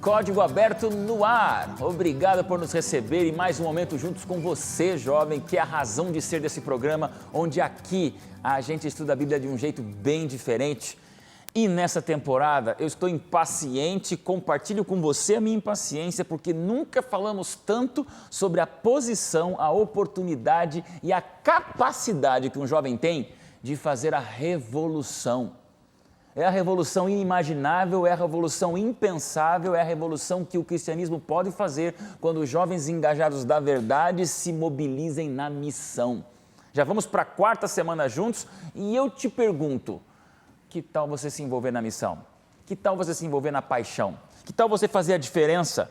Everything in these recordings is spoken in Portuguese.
Código Aberto no ar. Obrigado por nos receber e mais um momento juntos com você, jovem, que é a razão de ser desse programa, onde aqui a gente estuda a Bíblia de um jeito bem diferente. E nessa temporada eu estou impaciente, compartilho com você a minha impaciência, porque nunca falamos tanto sobre a posição, a oportunidade e a capacidade que um jovem tem de fazer a revolução. É a revolução inimaginável, é a revolução impensável, é a revolução que o cristianismo pode fazer quando os jovens engajados da verdade se mobilizem na missão. Já vamos para a 4ª semana juntos e eu te pergunto, que tal você se envolver na missão? Que tal você se envolver na paixão? Que tal você fazer a diferença?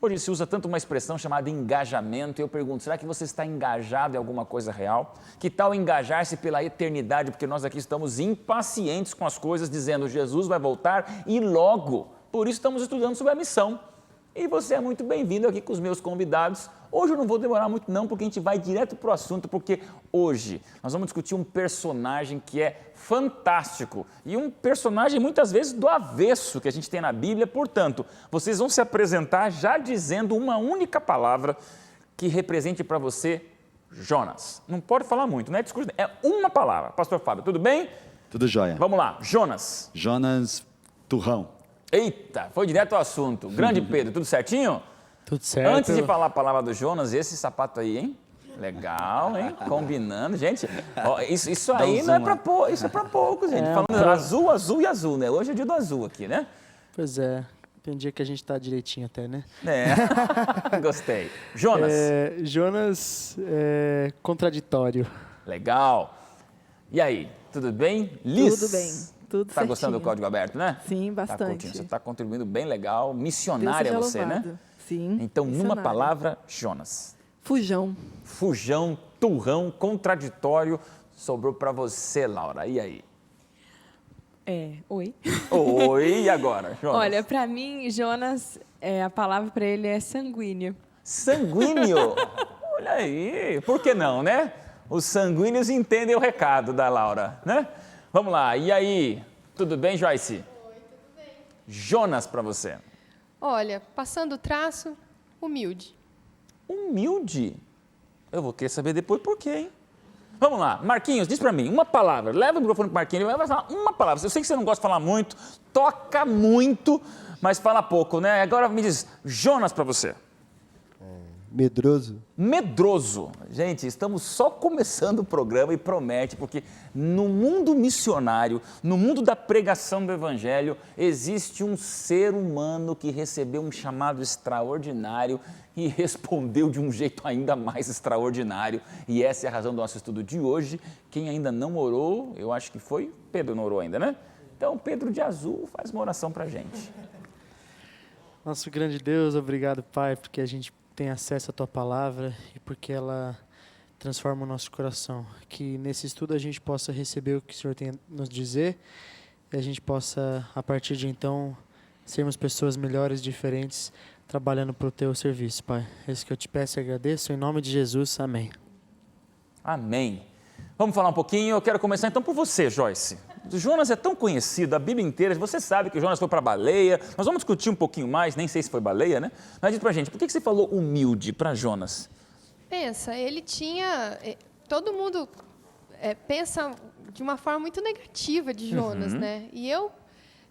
Hoje se usa tanto uma expressão chamada engajamento e eu pergunto, será que você está engajado em alguma coisa real? Que tal engajar-se pela eternidade? Porque nós aqui estamos impacientes com as coisas, dizendo Jesus vai voltar e logo. Por isso estamos estudando sobre a missão. E você é muito bem-vindo aqui com os meus convidados. Hoje eu não vou demorar muito não, porque a gente vai direto para o assunto, porque hoje nós vamos discutir um personagem que é fantástico e um personagem muitas vezes do avesso que a gente tem na Bíblia. Portanto, vocês vão se apresentar já dizendo uma única palavra que represente para você Jonas. Não pode falar muito, né? É uma palavra. Pastor Fábio, tudo bem? Tudo jóia. Vamos lá, Jonas. Jonas Turrão. Eita, foi direto ao assunto. Grande Pedro, tudo certinho? Tudo certo. Antes de falar a palavra do Jonas, esse sapato aí, hein? Legal, hein? Combinando. Gente, ó, isso aí não é para pouco, isso é para poucos, gente. Falando azul, azul e azul, né? Hoje é dia do azul aqui, né? Pois é. Tem dia que a gente tá direitinho até, né? É, gostei. Jonas. Jonas é contraditório. Legal. E aí, tudo bem? Liz? Tudo bem, tudo Tá certinho. gostando do Código Aberto, né? Sim, Tá bastante. curtindo. Você está contribuindo bem legal. Deus Missionária seja você, louvado. né? Sim, Então, numa missionária. palavra, Jonas. Fujão. Fujão, turrão, contraditório, sobrou para você, Laura. E aí? Oi. Oi, e agora, Jonas? Olha, para mim, Jonas, a palavra para ele é sanguíneo. Sanguíneo? Olha aí, por que não, né? Os sanguíneos entendem o recado da Laura, né? Vamos lá, e aí? Tudo bem, Joyce? Oi, tudo bem. Jonas para você. Olha, passando o traço, humilde. Humilde? Eu vou querer saber depois por quê, hein? Vamos lá, Marquinhos, diz pra mim, uma palavra. Leva o microfone pro Marquinhos, ele vai falar uma palavra. Eu sei que você não gosta de falar muito, toca muito, mas fala pouco, né? Agora me diz, Jonas pra você. Medroso. Medroso. Gente, estamos só começando o programa e promete, porque no mundo missionário, no mundo da pregação do Evangelho, existe um ser humano que recebeu um chamado extraordinário e respondeu de um jeito ainda mais extraordinário. E essa é a razão do nosso estudo de hoje. Quem ainda não orou, eu acho que foi Pedro, não orou ainda, né? Então, Pedro de Azul faz uma oração pra gente. Nosso grande Deus, obrigado, Pai, porque a gente tem acesso à Tua Palavra e porque ela transforma o nosso coração. Que nesse estudo a gente possa receber o que o Senhor tem a nos dizer e a gente possa, a partir de então, sermos pessoas melhores, diferentes, trabalhando para o Teu serviço, Pai. É isso que eu te peço e agradeço. Em nome de Jesus, amém. Amém. Vamos falar um pouquinho, eu quero começar então por você, Joyce. Jonas é tão conhecido, a Bíblia inteira, você sabe que Jonas foi para a baleia, nós vamos discutir um pouquinho mais, nem sei se foi baleia, né? Mas diz pra gente, por que você falou humilde para Jonas? Pensa, ele tinha... Todo mundo pensa de uma forma muito negativa de Jonas, né? E eu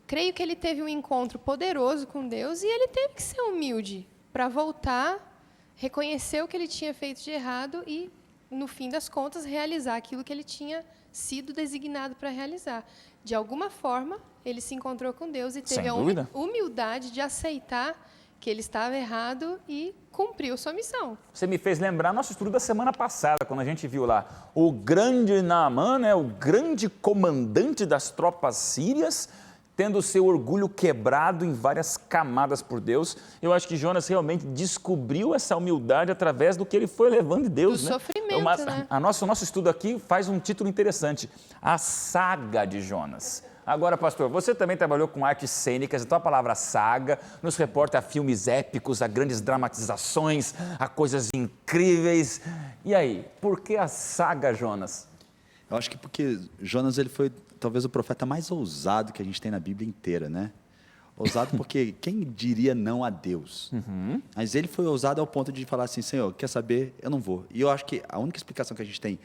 creio que ele teve um encontro poderoso com Deus e ele teve que ser humilde para voltar, reconhecer o que ele tinha feito de errado e, no fim das contas, realizar aquilo que ele tinha sido designado para realizar. De alguma forma, ele se encontrou com Deus e teve a humildade de aceitar que ele estava errado e cumpriu sua missão. Você me fez lembrar nosso estudo da semana passada, quando a gente viu lá o grande Naamã, né, o grande comandante das tropas sírias, tendo seu orgulho quebrado em várias camadas por Deus. Eu acho que Jonas realmente descobriu essa humildade através do que ele foi levando de Deus. Do né? sofrimento, né? O nosso estudo aqui faz um título interessante, A Saga de Jonas. Agora, pastor, você também trabalhou com artes cênicas, então a palavra saga nos reporta a filmes épicos, a grandes dramatizações, a coisas incríveis. E aí, por que a saga Jonas? Eu acho que porque Jonas ele foi talvez o profeta mais ousado que a gente tem na Bíblia inteira, né? Ousado porque quem diria não a Deus? Mas ele foi ousado ao ponto de falar assim, Senhor, quer saber? Eu não vou. E eu acho que a única explicação que a gente tem,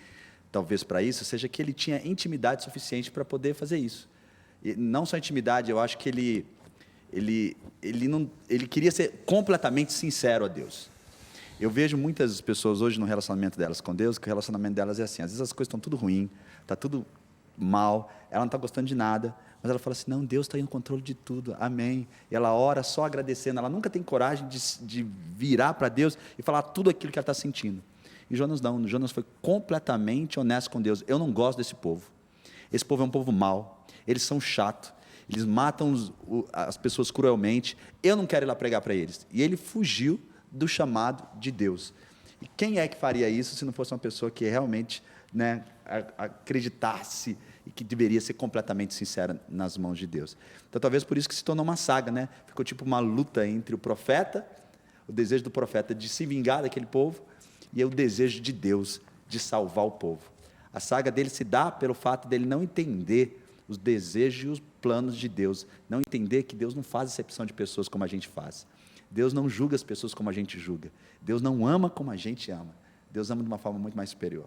talvez, para isso, seja que ele tinha intimidade suficiente para poder fazer isso. E não só intimidade, eu acho que ele queria ser completamente sincero a Deus. Eu vejo muitas pessoas hoje no relacionamento delas com Deus, que o relacionamento delas é assim, às vezes as coisas estão tudo ruim, está tudo mal, ela não está gostando de nada, mas ela fala assim, não, Deus está aí no controle de tudo, amém. E ela ora só agradecendo, ela nunca tem coragem de virar para Deus e falar tudo aquilo que ela está sentindo. E Jonas não, Jonas foi completamente honesto com Deus. Eu não gosto desse povo. Esse povo é um povo mau, eles são chatos, eles matam as pessoas cruelmente, eu não quero ir lá pregar para eles. E ele fugiu do chamado de Deus. E quem é que faria isso se não fosse uma pessoa que realmente, né, acreditasse e que deveria ser completamente sincera nas mãos de Deus? Então, talvez por isso que se tornou uma saga, né? Ficou tipo uma luta entre o profeta, o desejo do profeta de se vingar daquele povo, e o desejo de Deus de salvar o povo. A saga dele se dá pelo fato dele não entender os desejos e os planos de Deus, não entender que Deus não faz acepção de pessoas como a gente faz. Deus não julga as pessoas como a gente julga. Deus não ama como a gente ama. Deus ama de uma forma muito mais superior.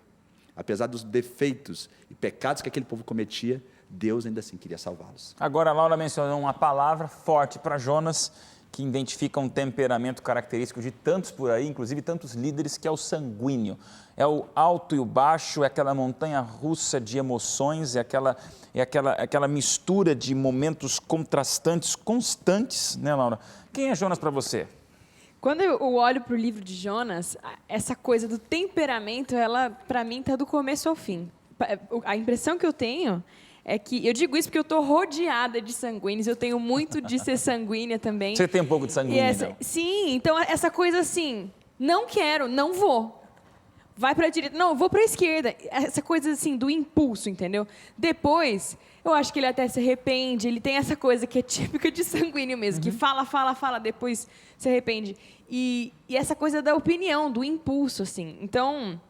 Apesar dos defeitos e pecados que aquele povo cometia, Deus ainda assim queria salvá-los. Agora, a Laura mencionou uma palavra forte para Jonas, que identifica um temperamento característico de tantos por aí, inclusive tantos líderes, que é o sanguíneo. É o alto e o baixo, é aquela montanha russa de emoções, é aquela mistura de momentos contrastantes, constantes, né, Laura? Quem é Jonas para você? Quando eu olho para o livro de Jonas, essa coisa do temperamento, ela, para mim, está do começo ao fim. A impressão que eu tenho é que, eu digo isso porque eu estou rodeada de sanguíneos, eu tenho muito de ser sanguínea também. Você tem um pouco de sanguínea, então? Sim, então essa coisa assim, não quero, não vou. Vai para a direita, não, vou para a esquerda. Essa coisa assim, do impulso, entendeu? Depois, eu acho que ele até se arrepende, ele tem essa coisa que é típica de sanguíneo mesmo, que fala, depois se arrepende. E essa coisa da opinião, do impulso, assim. Então,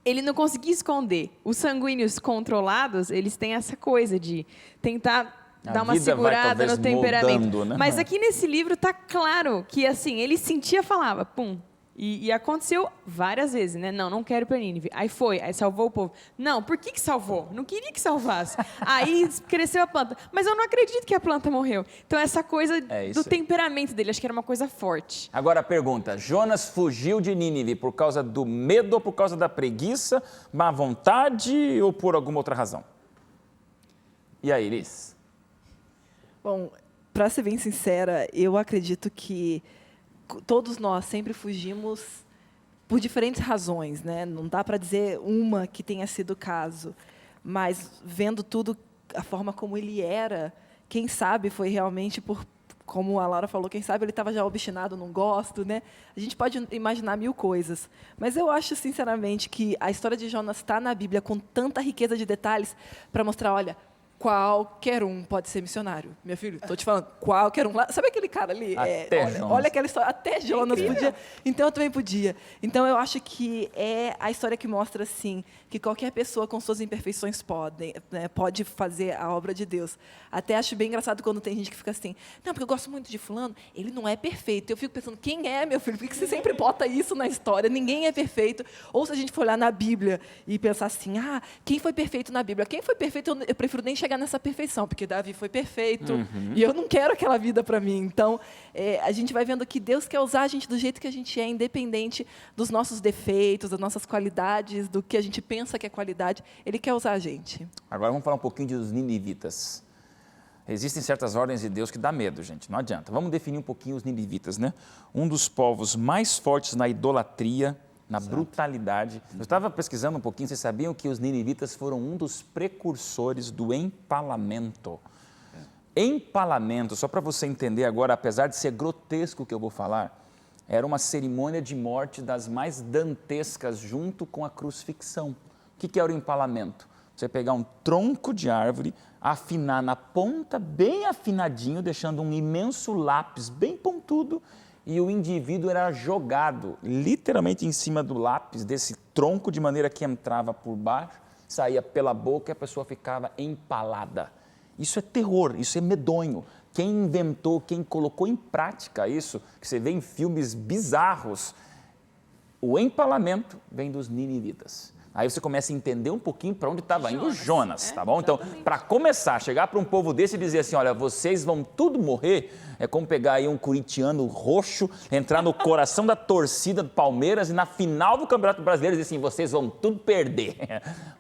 ele não conseguia esconder. Os sanguíneos controlados, eles têm essa coisa de tentar dar uma segurada no temperamento. Moldando, né? Mas aqui nesse livro está claro que, assim, ele sentia, falava, pum. E aconteceu várias vezes, né? Não quero ir para Nínive. Aí foi, aí salvou o povo. Não, por que salvou? Não queria que salvasse. Aí cresceu a planta. Mas eu não acredito que a planta morreu. Então, essa coisa do temperamento dele, acho que era uma coisa forte. Agora a pergunta, Jonas fugiu de Nínive por causa do medo, ou por causa da preguiça, má vontade ou por alguma outra razão? E aí, Iris? Bom, para ser bem sincera, eu acredito que todos nós sempre fugimos por diferentes razões, né? Não dá para dizer uma que tenha sido o caso, mas vendo tudo, a forma como ele era, quem sabe foi realmente por, como a Laura falou, quem sabe ele estava já obstinado, não gosto, né? A gente pode imaginar mil coisas, mas eu acho, sinceramente, que a história de Jonas está na Bíblia com tanta riqueza de detalhes para mostrar, olha, qualquer um pode ser missionário. Meu filho, estou te falando, qualquer um. Sabe aquele cara ali? Olha aquela história, até Jonas podia. Então, eu também podia. Então, eu acho que é a história que mostra, assim, que qualquer pessoa com suas imperfeições pode fazer a obra de Deus. Até acho bem engraçado quando tem gente que fica assim, não, porque eu gosto muito de fulano, ele não é perfeito. Eu fico pensando, quem é, meu filho? Por que você sempre bota isso na história? Ninguém é perfeito. Ou se a gente for olhar na Bíblia e pensar assim, quem foi perfeito na Bíblia? Quem foi perfeito, eu prefiro nem chegar nessa perfeição, porque Davi foi perfeito, e eu não quero aquela vida para mim. Então, a gente vai vendo que Deus quer usar a gente do jeito que a gente é, independente dos nossos defeitos, das nossas qualidades, do que a gente pensa que é qualidade, Ele quer usar a gente. Agora vamos falar um pouquinho dos ninivitas. Existem certas ordens de Deus que dá medo, gente, não adianta. Vamos definir um pouquinho os ninivitas, né? Um dos povos mais fortes na idolatria, na brutalidade. Eu estava pesquisando um pouquinho, vocês sabiam que os ninivitas foram um dos precursores do empalamento. Empalamento, só para você entender agora, apesar de ser grotesco o que eu vou falar, era uma cerimônia de morte das mais dantescas junto com a crucifixão. O que era o empalamento? Você pegar um tronco de árvore, afinar na ponta, bem afinadinho, deixando um imenso lápis bem pontudo, e o indivíduo era jogado literalmente em cima do lápis desse tronco, de maneira que entrava por baixo, saía pela boca e a pessoa ficava empalada. Isso é terror, isso é medonho. Quem inventou, quem colocou em prática isso, que você vê em filmes bizarros, o empalamento vem dos ninivitas. Aí você começa a entender um pouquinho para onde estava indo Jonas, tá bom? Então, para começar, chegar para um povo desse e dizer assim, olha, vocês vão tudo morrer, é como pegar aí um corintiano roxo, entrar no coração da torcida do Palmeiras e na final do Campeonato Brasileiro dizer assim, vocês vão tudo perder.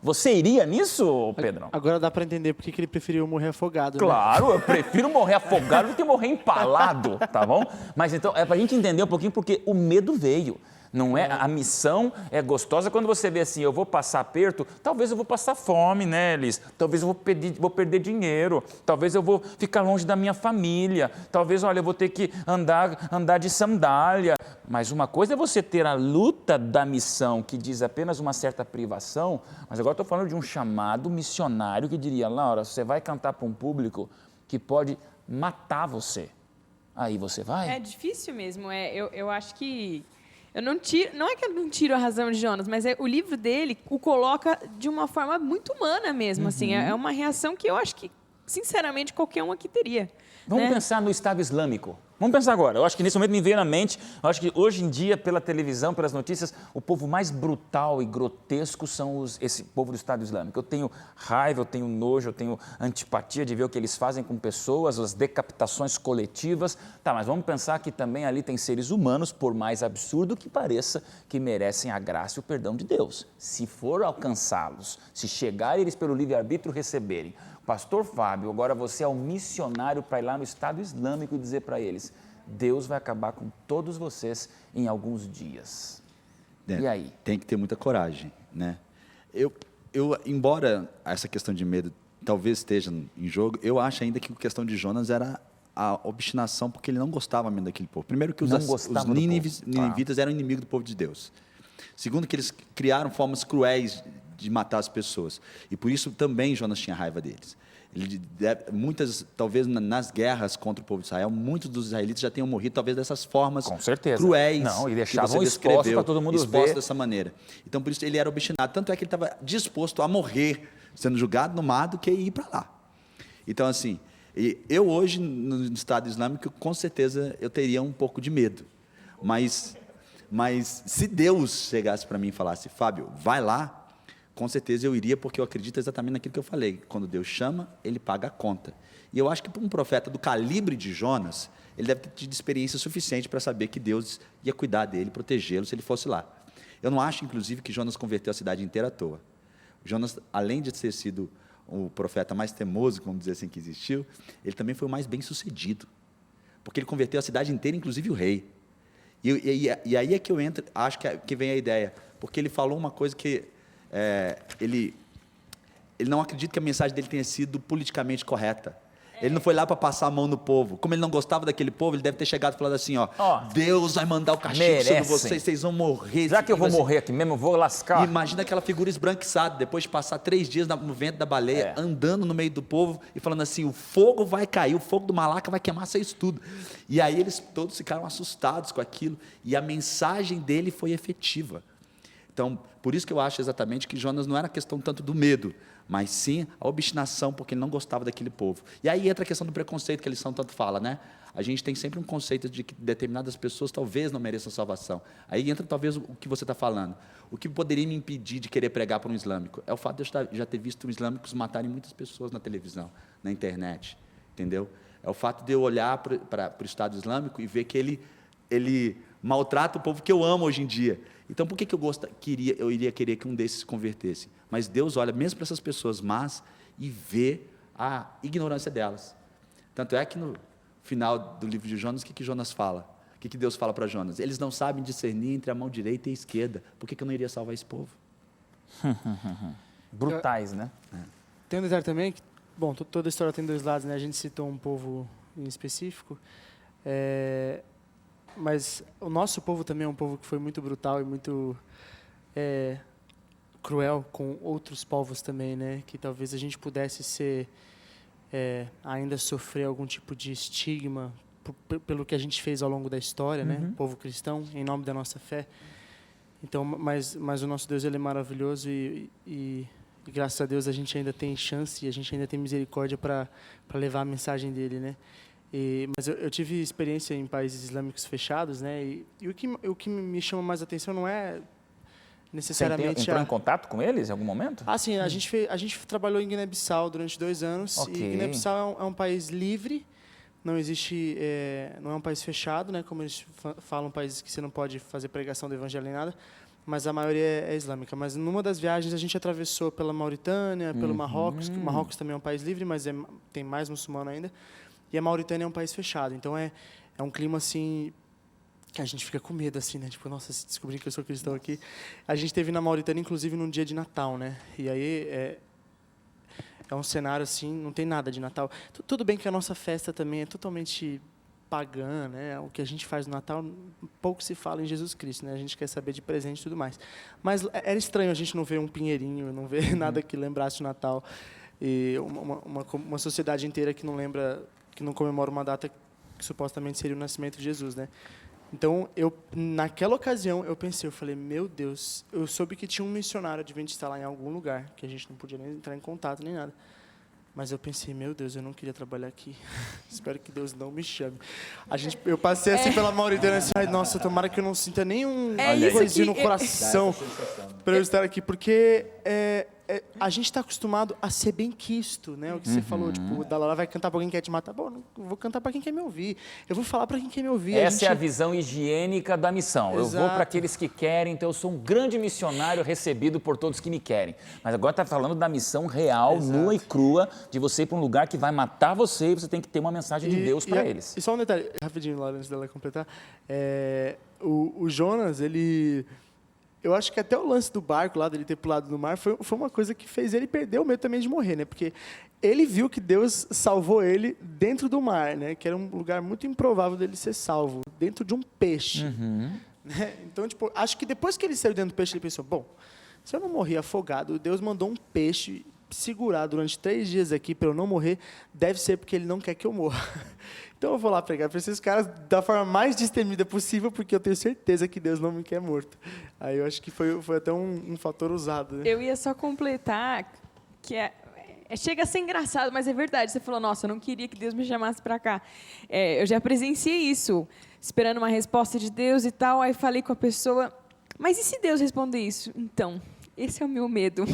Você iria nisso, Pedro? Agora dá para entender por que ele preferiu morrer afogado, né? Claro, eu prefiro morrer afogado do que morrer empalado, tá bom? Mas então, é para a gente entender um pouquinho porque o medo veio. Não é? A missão é gostosa quando você vê assim, eu vou passar aperto, talvez eu vou passar fome, né, Elis? Talvez eu vou perder dinheiro, talvez eu vou ficar longe da minha família, talvez, olha, eu vou ter que andar de sandália. Mas uma coisa é você ter a luta da missão, que diz apenas uma certa privação, mas agora estou falando de um chamado missionário que diria, Laura, você vai cantar para um público que pode matar você. Aí você vai? É difícil mesmo, eu acho que... não é que eu não tiro a razão de Jonas, mas o livro dele o coloca de uma forma muito humana mesmo, assim, é uma reação que eu acho que, sinceramente, qualquer um aqui teria. Vamos pensar no Estado Islâmico. Vamos pensar agora. Eu acho que nesse momento me veio na mente, eu acho que hoje em dia, pela televisão, pelas notícias, o povo mais brutal e grotesco são esse povo do Estado Islâmico. Eu tenho raiva, eu tenho nojo, eu tenho antipatia de ver o que eles fazem com pessoas, as decapitações coletivas. Tá, mas vamos pensar que também ali tem seres humanos, por mais absurdo que pareça, que merecem a graça e o perdão de Deus. Se for alcançá-los, se chegarem eles pelo livre-arbítrio receberem. Pastor Fábio, agora você é um missionário para ir lá no Estado Islâmico e dizer para eles, Deus vai acabar com todos vocês em alguns dias. E aí? Tem que ter muita coragem, né? Embora essa questão de medo talvez esteja em jogo, eu acho ainda que a questão de Jonas era a obstinação, porque ele não gostava mesmo daquele povo. Primeiro que os ninivitas eram inimigos do povo de Deus. Segundo que eles criaram formas cruéis de matar as pessoas. E por isso também Jonas tinha raiva deles. Talvez nas guerras contra o povo de Israel, muitos dos israelitas já tenham morrido, talvez dessas formas com certeza. Cruéis. Não, e deixavam exposto para todo mundo ver. Dessa maneira. Então, por isso, ele era obstinado. Tanto é que ele estava disposto a morrer, sendo julgado no mar, do que ir para lá. Então, assim, eu hoje, no Estado Islâmico, com certeza, eu teria um pouco de medo. Mas se Deus chegasse para mim e falasse, Fábio, vai lá, com certeza eu iria, porque eu acredito exatamente naquilo que eu falei. Quando Deus chama, ele paga a conta. E eu acho que para um profeta do calibre de Jonas, ele deve ter tido experiência suficiente para saber que Deus ia cuidar dele, protegê-lo, se ele fosse lá. Eu não acho, inclusive, que Jonas converteu a cidade inteira à toa. Jonas, além de ter sido o profeta mais teimoso, vamos dizer assim, que existiu, ele também foi o mais bem-sucedido. Porque ele converteu a cidade inteira, inclusive o rei. E aí é que eu entro, acho que vem a ideia. Porque ele falou uma coisa que... ele não acredita que a mensagem dele tenha sido politicamente correta. Ele não foi lá para passar a mão no povo. Como ele não gostava daquele povo, ele deve ter chegado falando assim, Deus vai mandar o castigo sobre vocês, vocês vão morrer. Já que eu vou morrer aqui mesmo, eu vou lascar. Imagina aquela figura esbranquiçada, depois de passar 3 dias no vento da baleia, andando no meio do povo e falando assim, o fogo vai cair, o fogo do Malaca vai queimar vocês tudo. E aí eles todos ficaram assustados com aquilo, e a mensagem dele foi efetiva. Então, por isso que eu acho exatamente que Jonas não era questão tanto do medo, mas sim a obstinação, porque ele não gostava daquele povo. E aí entra a questão do preconceito que a lição tanto fala, né? A gente tem sempre um conceito de que determinadas pessoas talvez não mereçam salvação. Aí entra talvez o que você está falando. O que poderia me impedir de querer pregar para um islâmico? É o fato de eu já ter visto islâmicos matarem muitas pessoas na televisão, na internet, entendeu? É o fato de eu olhar para o Estado Islâmico e ver que ele maltrata o povo que eu amo hoje em dia. Então, por que eu iria querer que um desses se convertesse? Mas Deus olha mesmo para essas pessoas más e vê a ignorância delas. Tanto é que no final do livro de Jonas, o que Jonas fala? O que Deus fala para Jonas? Eles não sabem discernir entre a mão direita e a esquerda. Por que eu não iria salvar esse povo? Brutais, né? Tem um detalhe também que, bom, toda a história tem 2 lados, né? A gente citou um povo em específico, mas o nosso povo também é um povo que foi muito brutal e muito cruel com outros povos também, né? Que talvez a gente pudesse ainda sofrer algum tipo de estigma pelo que a gente fez ao longo da história, né? O povo cristão, em nome da nossa fé. Então, mas o nosso Deus, ele é maravilhoso e graças a Deus a gente ainda tem chance e a gente ainda tem misericórdia para levar a mensagem dele, né? Mas eu tive experiência em países islâmicos fechados, né? E o que me chama mais atenção não é necessariamente Entrou em contato com eles em algum momento? sim, a gente trabalhou em Guiné-Bissau durante 2 anos. Ok. E Guiné-Bissau é um país livre, não existe, não é um país fechado, né? Como eles falam, países que você não pode fazer pregação do evangelho nem nada, mas a maioria é islâmica. Mas numa das viagens a gente atravessou pela Mauritânia, pelo Marrocos, que o Marrocos também é um país livre, mas tem mais muçulmano ainda. E a Mauritânia é um país fechado, então é um clima assim que a gente fica com medo, assim, né? Tipo, nossa, se descobrir que eu sou cristão aqui. A gente esteve na Mauritânia, inclusive, num dia de Natal, né? E aí é um cenário, assim, não tem nada de Natal. Tudo bem que a nossa festa também é totalmente pagã, né? O que a gente faz no Natal, pouco se fala em Jesus Cristo, né? A gente quer saber de presente e tudo mais. Mas era estranho a gente não ver um pinheirinho, não ver nada que lembrasse o Natal. E uma sociedade inteira que não lembra, que não comemora uma data que supostamente seria o nascimento de Jesus, né? Então, naquela ocasião, eu falei, meu Deus, eu soube que tinha um missionário adventista lá em algum lugar, que a gente não podia nem entrar em contato, nem nada. Mas eu pensei, meu Deus, eu não queria trabalhar aqui. Espero que Deus não me chame. Eu passei assim pela Mauritânia, assim, ai, nossa, tomara que eu não sinta nenhum coisinho no coração para eu estar aqui, porque a gente está acostumado a ser benquisto, né? O que você falou, tipo, o Dalai vai cantar para alguém que quer te matar. Bom, não vou cantar para quem quer me ouvir. Eu vou falar para quem quer me ouvir. Essa é a visão higiênica da missão. Exato. Eu vou para aqueles que querem, então eu sou um grande missionário recebido por todos que me querem. Mas agora está falando da missão real, nua e crua, de você ir para um lugar que vai matar você e você tem que ter uma mensagem de Deus para eles. E só um detalhe, rapidinho, Laura, antes dela completar. O Jonas, ele... Eu acho que até o lance do barco lá, dele ter pulado no mar, foi uma coisa que fez ele perder o medo também de morrer, né? Porque ele viu que Deus salvou ele dentro do mar, né? Que era um lugar muito improvável dele ser salvo, dentro de um peixe. Né? Então, tipo, acho que depois que ele saiu dentro do peixe, ele pensou, bom, se eu não morrer afogado, Deus mandou um peixe segurar durante 3 dias aqui para eu não morrer, deve ser porque ele não quer que eu morra. Então eu vou lá pregar para esses caras da forma mais destemida possível, porque eu tenho certeza que Deus não me quer morto. Aí eu acho que foi até um fator usado. Né? Eu ia só completar que chega a ser engraçado, mas é verdade. Você falou, nossa, eu não queria que Deus me chamasse para cá. Eu já presenciei isso, esperando uma resposta de Deus e tal. Aí falei com a pessoa, mas e se Deus responder isso? Então, esse é o meu medo.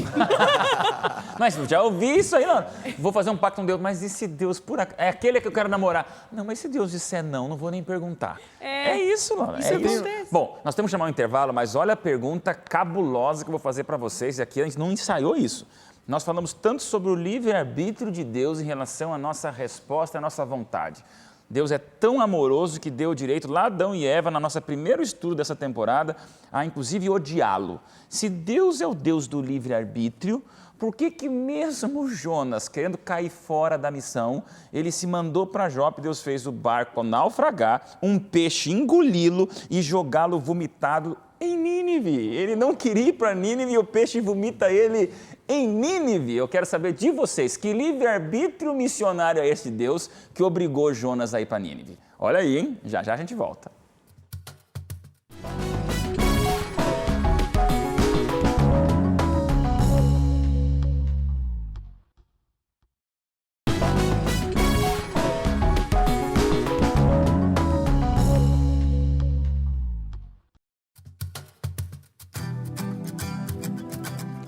Mas já ouvi isso aí, não. Vou fazer um pacto com Deus, mas e se Deus, é aquele que eu quero namorar? Não, mas se Deus disser não vou nem perguntar. É isso, não. Isso acontece. Bom, nós temos que chamar um intervalo, mas olha a pergunta cabulosa que eu vou fazer para vocês, e aqui a gente não ensaiou isso. Nós falamos tanto sobre o livre-arbítrio de Deus em relação à nossa resposta, à nossa vontade. Deus é tão amoroso que deu o direito lá a Adão e Eva, na nossa primeiro estudo dessa temporada, a inclusive odiá-lo. Se Deus é o Deus do livre-arbítrio, por que mesmo Jonas, querendo cair fora da missão, ele se mandou para Jope, Deus fez o barco naufragar, um peixe engoli-lo e jogá-lo vomitado em Nínive? Ele não queria ir para Nínive e o peixe vomita ele em Nínive. Eu quero saber de vocês, que livre-arbítrio missionário é esse Deus que obrigou Jonas a ir para Nínive? Olha aí, hein? Já já a gente volta.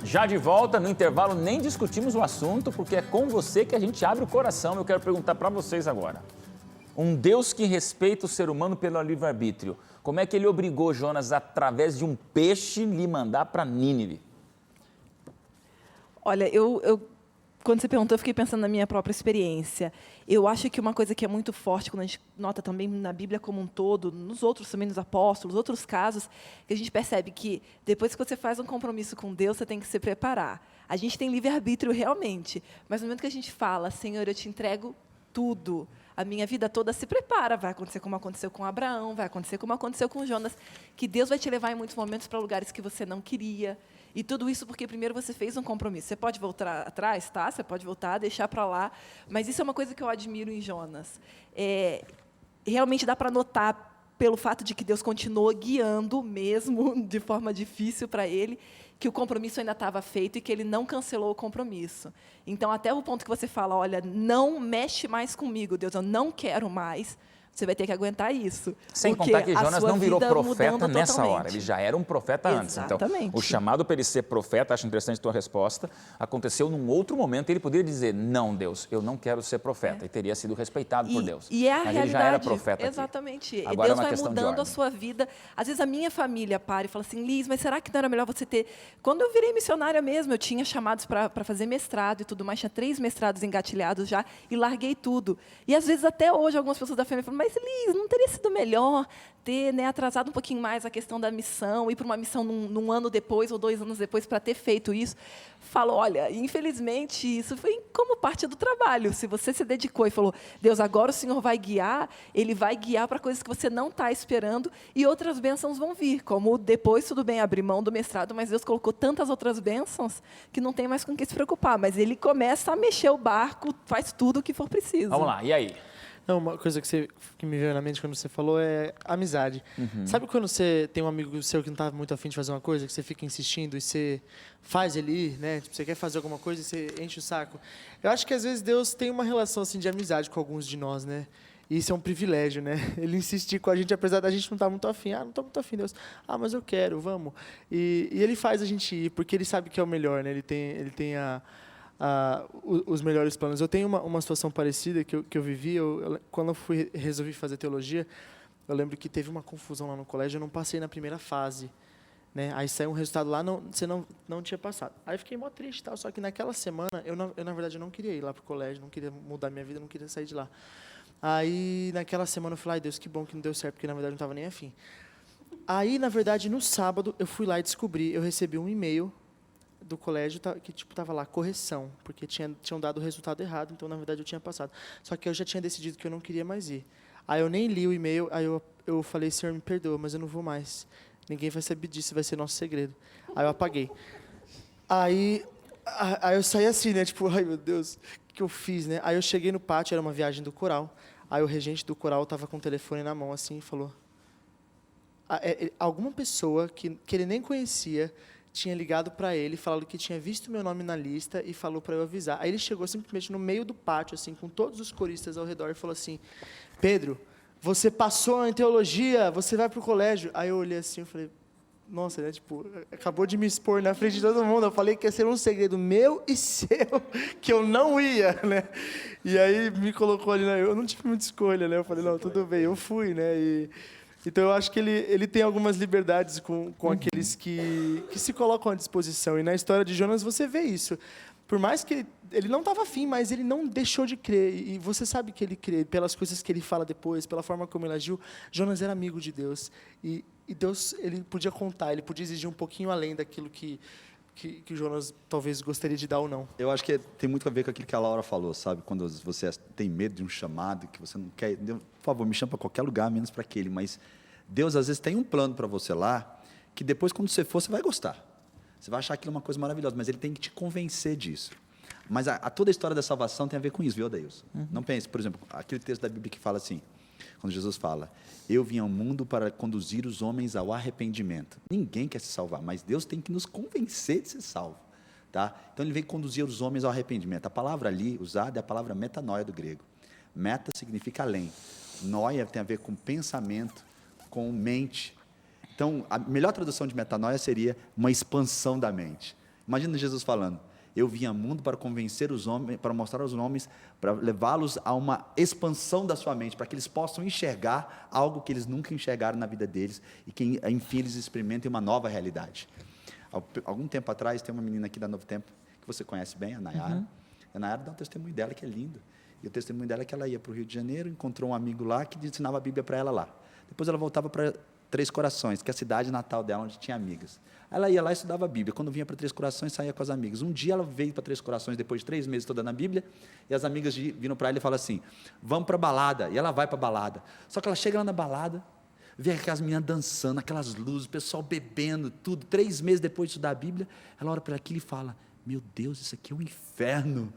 Já de volta, no intervalo nem discutimos o assunto, porque é com você que a gente abre o coração. Eu quero perguntar para vocês agora. Um Deus que respeita o ser humano pelo livre-arbítrio, como é que ele obrigou Jonas, através de um peixe, lhe mandar para Nínive? Olha, quando você perguntou, eu fiquei pensando na minha própria experiência. Eu acho que uma coisa que é muito forte, quando a gente nota também na Bíblia como um todo, nos outros também, nos apóstolos, outros casos, que a gente percebe que depois que você faz um compromisso com Deus, você tem que se preparar. A gente tem livre-arbítrio realmente, mas no momento que a gente fala, Senhor, eu te entrego tudo, a minha vida toda, se prepara. Vai acontecer como aconteceu com Abraão, vai acontecer como aconteceu com Jonas, que Deus vai te levar em muitos momentos para lugares que você não queria. E tudo isso porque primeiro você fez um compromisso. Você pode voltar atrás, tá? Você pode voltar, deixar para lá. Mas isso é uma coisa que eu admiro em Jonas. Realmente dá para notar pelo fato de que Deus continuou guiando, mesmo de forma difícil para ele, que o compromisso ainda estava feito e que ele não cancelou o compromisso. Então, até o ponto que você fala, olha, não mexe mais comigo, Deus, eu não quero mais, você vai ter que aguentar isso. Sem porque contar que a Jonas sua não virou vida profeta mudando nessa totalmente. hora, ele já era um profeta antes. Então, Exatamente. o chamado para ele ser profeta, acho interessante a tua resposta, aconteceu num outro momento, ele poderia dizer, não, Deus, eu não quero ser profeta, e teria sido respeitado por Deus. E é a Mas realidade. ele já era profeta aqui. Exatamente. E Agora é Deus uma vai questão de mudando a ordem. sua vida. Às vezes a minha família para e fala assim, Liz, mas será que não era melhor você ter... Quando eu virei missionária mesmo, eu tinha chamados para fazer mestrado e tudo mais, tinha 3 mestrados engatilhados já, e larguei tudo. E às vezes até hoje algumas pessoas da família falam, mas Liz, não teria sido melhor ter, né, atrasado um pouquinho mais a questão da missão, ir para uma missão num ano depois ou 2 anos depois para ter feito isso? Falo, olha, infelizmente, isso foi como parte do trabalho. Se você se dedicou e falou, Deus, agora o Senhor vai guiar, Ele vai guiar para coisas que você não está esperando e outras bênçãos vão vir, como depois, tudo bem, abrir mão do mestrado, mas Deus colocou tantas outras bênçãos que não tem mais com o que se preocupar. Mas Ele começa a mexer o barco, faz tudo o que for preciso. Vamos lá, e aí? Não, uma coisa que me veio na mente quando você falou é amizade. Sabe quando você tem um amigo seu que não está muito afim de fazer uma coisa, que você fica insistindo e você faz ele ir, né? Tipo, você quer fazer alguma coisa e você enche o saco. Eu acho que às vezes Deus tem uma relação assim de amizade com alguns de nós, né? E isso é um privilégio, né? Ele insistir com a gente, apesar da gente não estar muito afim. Ah, não estou muito afim, Deus. Ah, mas eu quero, vamos. E Ele faz a gente ir, porque Ele sabe que é o melhor, né? Ele tem os melhores planos. Eu tenho uma situação parecida que eu vivi. Quando eu resolvi fazer teologia, eu lembro que teve uma confusão lá no colégio. Eu não passei na primeira fase, né? Aí saiu um resultado lá, você não tinha passado. Aí eu fiquei mó triste, tal. Só que naquela semana, eu na verdade eu não queria ir lá pro colégio, não queria mudar minha vida, não queria sair de lá. Aí naquela semana eu falei, ai Deus, que bom que não deu certo, porque na verdade eu não estava nem afim. Aí na verdade no sábado eu fui lá e descobri, eu recebi um e-mail do colégio que tipo tava lá correção, porque tinham dado o resultado errado, então na verdade eu tinha passado. Só que eu já tinha decidido que eu não queria mais ir. Aí eu nem li o e-mail, aí eu falei, Senhor, me perdoa, mas eu não vou mais. Ninguém vai saber disso, vai ser nosso segredo. Aí eu apaguei. Aí eu saí assim, né, tipo, ai meu Deus, o que eu fiz, né? Aí eu cheguei no pátio, era uma viagem do coral. Aí o regente do coral tava com o telefone na mão assim e falou: alguma pessoa que ele nem conhecia tinha ligado para ele, falando que tinha visto meu nome na lista e falou para eu avisar. Aí ele chegou simplesmente no meio do pátio, assim, com todos os coristas ao redor e falou assim: Pedro, você passou em teologia, você vai para o colégio. Aí eu olhei assim e falei, nossa, né, tipo, acabou de me expor na frente de todo mundo. Eu falei que ia ser um segredo meu e seu, que eu não ia, né? E aí me colocou ali, né? Eu não tive muita escolha, né? Eu falei, não, tudo bem, eu fui, né? Então, eu acho que ele tem algumas liberdades com aqueles que se colocam à disposição. E na história de Jonas, você vê isso. Por mais que ele não estava afim, mas ele não deixou de crer. E você sabe que ele crê, pelas coisas que ele fala depois, pela forma como ele agiu. Jonas era amigo de Deus. E Deus, ele podia contar, ele podia exigir um pouquinho além daquilo que Jonas talvez gostaria de dar ou não. Eu acho que tem muito a ver com aquilo que a Laura falou, sabe? Quando você tem medo de um chamado, que você não quer... Deus, por favor, me chama para qualquer lugar, menos para aquele. Mas Deus, às vezes, tem um plano para você lá, que depois, quando você for, você vai gostar. Você vai achar aquilo uma coisa maravilhosa, mas ele tem que te convencer disso. Mas toda a história da salvação tem a ver com isso, viu, Adeilson? Não pense, por exemplo, aquele texto da Bíblia que fala assim, quando Jesus fala, eu vim ao mundo para conduzir os homens ao arrependimento. Ninguém quer se salvar, mas Deus tem que nos convencer de ser salvo. Tá? Então ele veio conduzir os homens ao arrependimento. A palavra ali usada é a palavra metanoia do grego. Meta significa além. Noia tem a ver com pensamento, com mente. Então, a melhor tradução de metanoia seria uma expansão da mente. Imagina Jesus falando, eu vim ao mundo para convencer os homens, para mostrar aos homens, para levá-los a uma expansão da sua mente, para que eles possam enxergar algo que eles nunca enxergaram na vida deles e que, enfim, eles experimentem uma nova realidade. Algum tempo atrás, tem uma menina aqui da Novo Tempo, que você conhece bem, a Nayara. A Nayara dá um testemunho dela que é lindo. E o testemunho dela é que ela ia para o Rio de Janeiro, encontrou um amigo lá que ensinava a Bíblia para ela lá. Depois ela voltava para Três Corações, que é a cidade natal dela, onde tinha amigas. Ela ia lá e estudava a Bíblia. Quando vinha para Três Corações, saía com as amigas. Um dia ela veio para Três Corações, depois de 3 meses estudando a Bíblia, e as amigas viram para ela e falam assim, vamos para a balada. E ela vai para a balada. Só que ela chega lá na balada, vê aquelas meninas dançando, aquelas luzes, o pessoal bebendo, tudo. 3 meses depois de estudar a Bíblia, ela olha para aquilo e fala, meu Deus, isso aqui é um inferno.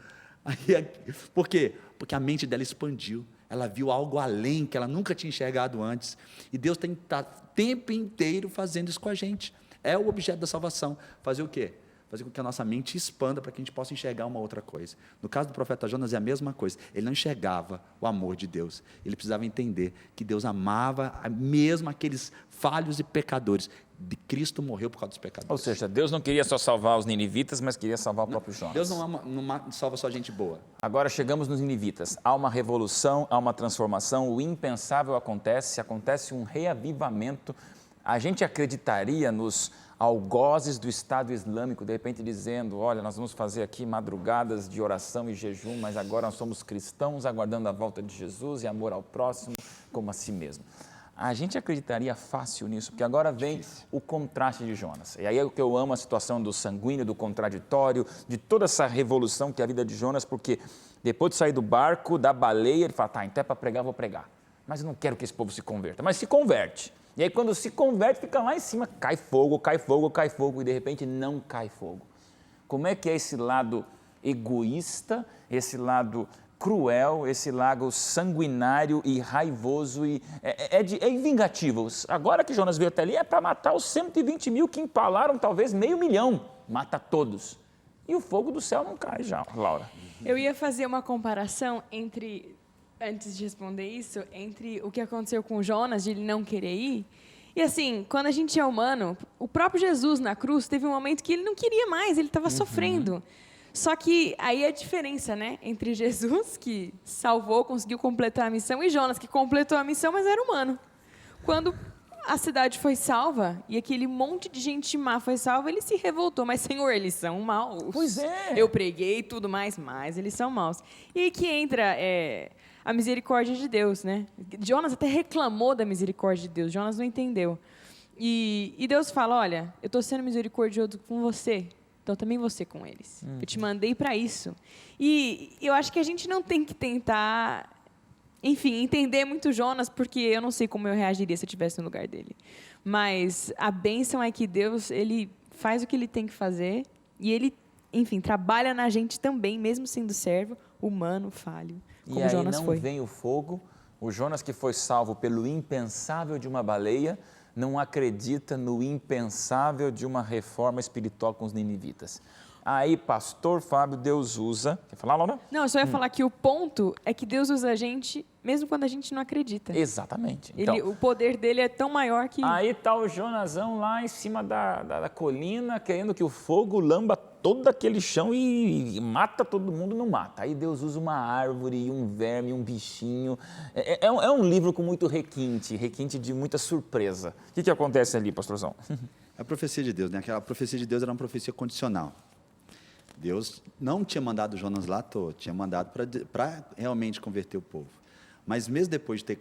Por quê? Porque a mente dela expandiu. Ela viu algo além, que ela nunca tinha enxergado antes. E Deus tem que estar o tempo inteiro fazendo isso com a gente. É o objeto da salvação. Fazer o quê? Fazer com que a nossa mente expanda para que a gente possa enxergar uma outra coisa. No caso do profeta Jonas é a mesma coisa. Ele não enxergava o amor de Deus. Ele precisava entender que Deus amava mesmo aqueles falhos e pecadores. De Cristo morreu por causa dos pecadores. Ou seja, Deus não queria só salvar os ninivitas, mas queria salvar o próprio Jonas. Deus não salva só gente boa. Agora chegamos nos ninivitas. Há uma revolução, há uma transformação, o impensável acontece um reavivamento. A gente acreditaria nos algozes do Estado Islâmico, de repente dizendo, olha, nós vamos fazer aqui madrugadas de oração e jejum, mas agora nós somos cristãos aguardando a volta de Jesus e amor ao próximo como a si mesmo. A gente acreditaria fácil nisso, porque agora vem o contraste de Jonas. E aí é o que eu amo, a situação do sanguíneo, do contraditório, de toda essa revolução que é a vida de Jonas, porque depois de sair do barco, da baleia, ele fala, tá, então é para pregar, vou pregar. Mas eu não quero que esse povo se converta. Mas se converte. E aí quando se converte, fica lá em cima, cai fogo, cai fogo, cai fogo, e de repente não cai fogo. Como é que é esse lado egoísta, esse lado cruel, esse lado sanguinário e raivoso e vingativo? Agora que Jonas veio até ali é para matar os 120 mil que empalaram talvez 500 mil. Mata todos. E o fogo do céu não cai já, Laura. Eu ia fazer uma comparação antes de responder isso, entre o que aconteceu com Jonas, de ele não querer ir. E assim, quando a gente é humano, o próprio Jesus na cruz teve um momento que ele não queria mais, ele estava sofrendo. Só que aí é a diferença, né? Entre Jesus, que salvou, conseguiu completar a missão, e Jonas, que completou a missão, mas era humano. Quando a cidade foi salva, e aquele monte de gente má foi salva, ele se revoltou. Mas, Senhor, eles são maus. Pois é. Eu preguei e tudo mais, mas eles são maus. E aí que entra a misericórdia de Deus, né? Jonas até reclamou da misericórdia de Deus. Jonas não entendeu. E Deus fala, olha, eu estou sendo misericordioso com você, então também você com eles. Eu te mandei para isso. E eu acho que a gente não tem que tentar, enfim, entender muito Jonas, porque eu não sei como eu reagiria se eu estivesse no lugar dele. Mas a bênção é que Deus, ele faz o que ele tem que fazer e ele, enfim, trabalha na gente também, mesmo sendo servo, humano, falho, como e aí Jonas não foi. Vem o fogo, o Jonas que foi salvo pelo impensável de uma baleia, não acredita no impensável de uma reforma espiritual com os ninivitas. Aí, pastor Fábio, Deus usa... Quer falar, Laura? Não, eu só ia falar que o ponto é que Deus usa a gente mesmo quando a gente não acredita. Exatamente. Então, O poder dele é tão maior que... aí está o Jonasão lá em cima da colina, querendo que o fogo lamba todo aquele chão e mata todo mundo, não mata. Aí Deus usa uma árvore, um verme, um bichinho. É um livro com muito requinte de muita surpresa. O que acontece ali, pastorzão? A profecia de Deus, né? Aquela profecia de Deus era uma profecia condicional. Deus não tinha mandado Jonas lá à toa, tinha mandado para realmente converter o povo. Mas mesmo depois de ter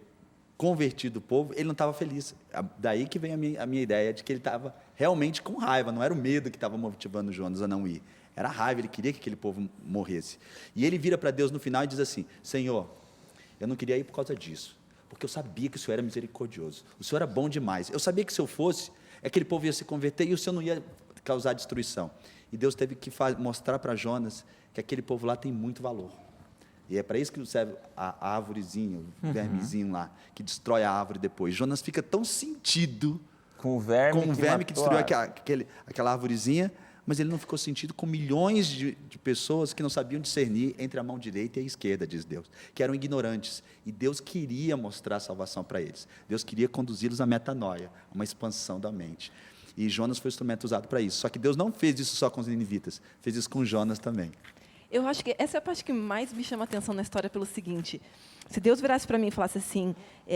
convertido o povo, ele não estava feliz. Daí que vem a minha ideia de que ele estava realmente com raiva, não era o medo que estava motivando Jonas a não ir. Era a raiva, ele queria que aquele povo morresse. E ele vira para Deus no final e diz assim, Senhor, eu não queria ir por causa disso, porque eu sabia que o Senhor era misericordioso, o Senhor era bom demais. Eu sabia que se eu fosse, aquele povo ia se converter e o Senhor não ia causar destruição. E Deus teve que mostrar para Jonas que aquele povo lá tem muito valor. E é para isso que serve a árvorezinha, o vermezinho lá, que destrói a árvore depois. Jonas fica tão sentido com o verme que destruiu aquela árvorezinha, mas ele não ficou sentido com milhões de pessoas que não sabiam discernir entre a mão direita e a esquerda, diz Deus, que eram ignorantes. E Deus queria mostrar a salvação para eles. Deus queria conduzi-los à metanoia, a uma expansão da mente. E Jonas foi o instrumento usado para isso. Só que Deus não fez isso só com os ninivitas, fez isso com Jonas também. Eu acho que essa é a parte que mais me chama a atenção na história pelo seguinte: se Deus virasse para mim e falasse assim,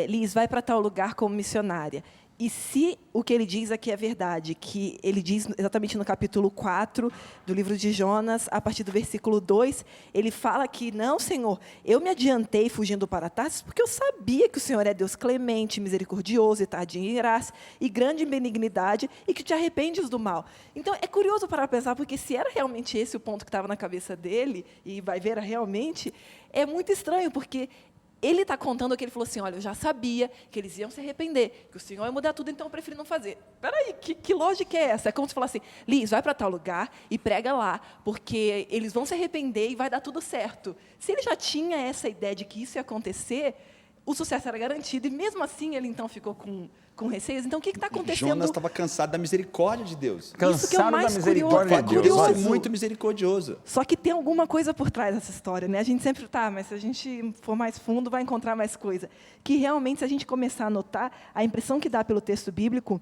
Liz, vai para tal lugar como missionária, e se o que ele diz aqui é verdade, que ele diz exatamente no capítulo 4 do livro de Jonas, a partir do versículo 2, ele fala que, não, Senhor, eu me adiantei fugindo para Tarsis, porque eu sabia que o Senhor é Deus clemente, misericordioso e tardio em graça, e grande em benignidade, e que te arrependes do mal. Então, é curioso para pensar, porque se era realmente esse o ponto que estava na cabeça dele, e vai ver realmente, é muito estranho, porque ele está contando que ele falou assim, olha, eu já sabia que eles iam se arrepender, que o Senhor ia mudar tudo, então eu preferi não fazer. Espera aí, que lógica é essa? É como se falasse assim, Liz, vai para tal lugar e prega lá, porque eles vão se arrepender e vai dar tudo certo. Se ele já tinha essa ideia de que isso ia acontecer, o sucesso era garantido, e mesmo assim ele então ficou com receios. Então, o que está acontecendo? Jonas estava cansado da misericórdia de Deus. Isso que é o Cansado da mais misericórdia de Deus. Deus é curioso. muito misericordioso. Só que tem alguma coisa por trás dessa história, né? A gente sempre mas se a gente for mais fundo, vai encontrar mais coisa. Que realmente, se a gente começar a notar, a impressão que dá pelo texto bíblico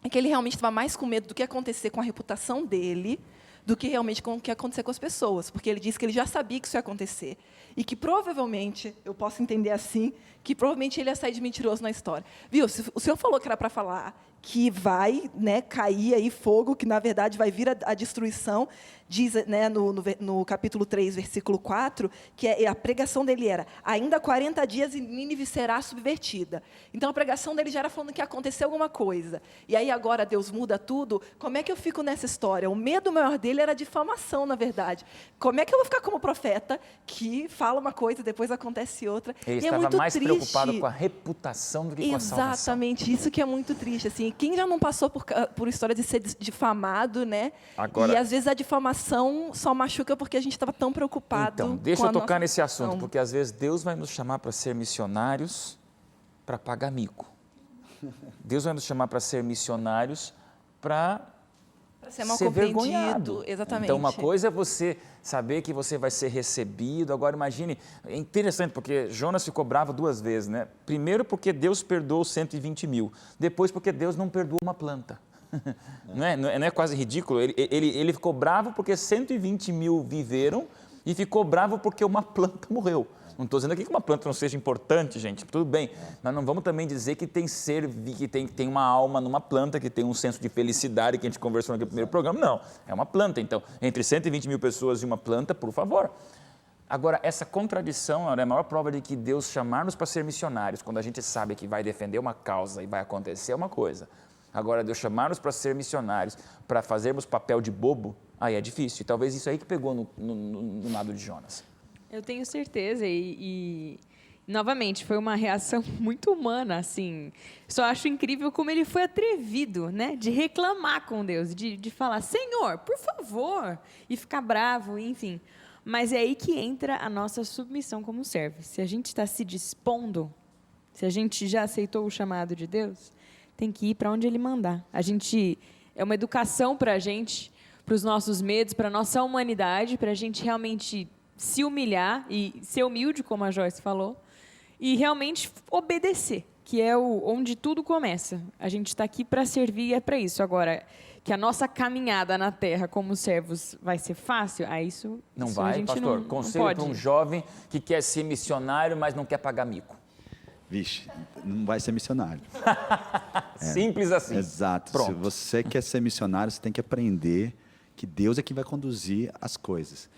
é que ele realmente estava mais com medo do que acontecer com a reputação dele do que realmente com o que ia acontecer com as pessoas. Porque ele disse que ele já sabia que isso ia acontecer. E que provavelmente, eu posso entender assim, que provavelmente ele ia sair de mentiroso na história. Viu? O senhor falou que era para falar que vai, né, cair aí fogo, que na verdade vai vir a destruição, diz, né, no capítulo 3, versículo 4, que a pregação dele era: ainda 40 dias e Nínive será subvertida. Então a pregação dele já era falando que ia acontecer alguma coisa. E aí agora Deus muda tudo. Como é que eu fico nessa história? O medo maior dele era a difamação, na verdade. Como é que eu vou ficar como profeta que fala uma coisa e depois acontece outra? Ele E estava muito mais triste. preocupado com a reputação do que com a salvação. Exatamente, isso que é muito triste. Assim, quem já não passou por história de ser difamado, né? Agora, e às vezes a difamação só machuca porque a gente estava tão preocupado. Então, deixa com eu a tocar nossa nesse assunto, reputação. porque às vezes Deus vai nos chamar para ser missionários para pagar mico. Deus vai nos chamar para ser missionários para Pra ser mal ser compreendido, vergonhado. exatamente. Então, uma coisa é você saber que você vai ser recebido. Agora, imagine, é interessante, porque Jonas ficou bravo 2 vezes, né? Primeiro porque Deus perdoou 120 mil. Depois porque Deus não perdoou uma planta. Não é quase ridículo? Ele ficou bravo porque 120 mil viveram e ficou bravo porque uma planta morreu. Não estou dizendo aqui que uma planta não seja importante, gente, tudo bem. Mas não vamos também dizer que tem ser, que tem uma alma numa planta, que tem um senso de felicidade, que a gente conversou no primeiro programa. Não, é uma planta. Então, entre 120 mil pessoas e uma planta, por favor. Agora, essa contradição é a maior prova de que Deus chamar-nos para ser missionários, quando a gente sabe que vai defender uma causa e vai acontecer uma coisa. Agora, Deus chamar-nos para ser missionários, para fazermos papel de bobo, aí é difícil. E talvez isso aí que pegou no lado de Jonas. Eu tenho certeza e, novamente, foi uma reação muito humana, assim. Só acho incrível como ele foi atrevido, né? De reclamar com Deus, de falar, Senhor, por favor, e ficar bravo, enfim. Mas é aí que entra a nossa submissão como servo. Se a gente está se dispondo, se a gente já aceitou o chamado de Deus, tem que ir para onde Ele mandar. É uma educação para a gente, para os nossos medos, para a nossa humanidade, para a gente realmente se humilhar e ser humilde, como a Joyce falou, e realmente obedecer, que é onde tudo começa. A gente está aqui para servir e é para isso. Agora, que a nossa caminhada na Terra como servos vai ser fácil, isso Não a vai, gente pastor. não Conselho pode. para um jovem que quer ser missionário, mas não quer pagar mico. Vixe, não vai ser missionário. Simples assim. Exato. Pronto. Se você quer ser missionário, você tem que aprender que Deus é quem vai conduzir as coisas.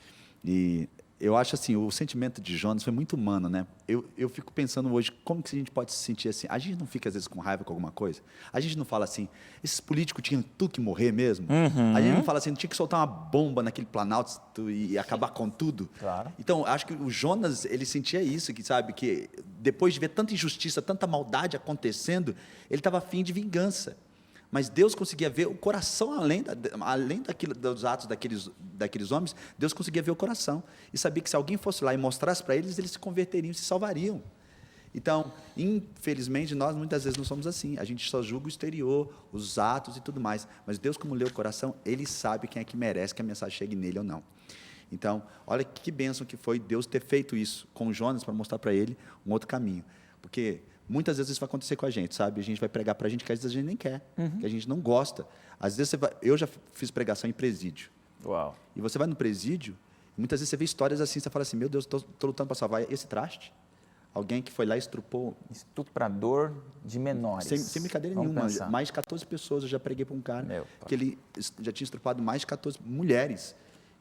E eu acho assim, o sentimento de Jonas foi muito humano, né? Eu fico pensando hoje, como que a gente pode se sentir assim? A gente não fica, às vezes, com raiva com alguma coisa? A gente não fala assim, esses políticos tinham tudo que morrer mesmo? A gente não fala assim, tinha que soltar uma bomba naquele Planalto e acabar com tudo? Claro. Então, acho que o Jonas, ele sentia isso, que sabe, que depois de ver tanta injustiça, tanta maldade acontecendo, ele estava afim de vingança. Mas Deus conseguia ver o coração, além dos atos daqueles homens, Deus conseguia ver o coração. E sabia que se alguém fosse lá e mostrasse para eles, eles se converteriam, se salvariam. Então, infelizmente, nós muitas vezes não somos assim. A gente só julga o exterior, os atos e tudo mais. Mas Deus, como lê o coração, Ele sabe quem é que merece que a mensagem chegue nele ou não. Então, olha que bênção que foi Deus ter feito isso com Jonas para mostrar para ele um outro caminho. Porque muitas vezes isso vai acontecer com a gente, sabe? A gente vai pregar para a gente que às vezes a gente nem quer, que a gente não gosta. Às vezes eu já fiz pregação em presídio. Uau. E você vai no presídio, e muitas vezes você vê histórias assim, você fala assim, meu Deus, estou lutando para salvar esse traste. Alguém que foi lá e estrupou. Estuprador de menores. Sem brincadeira Vamos nenhuma. pensar. Mais de 14 pessoas eu já preguei para um cara Meu pai. que ele já tinha estrupado mais de 14 mulheres.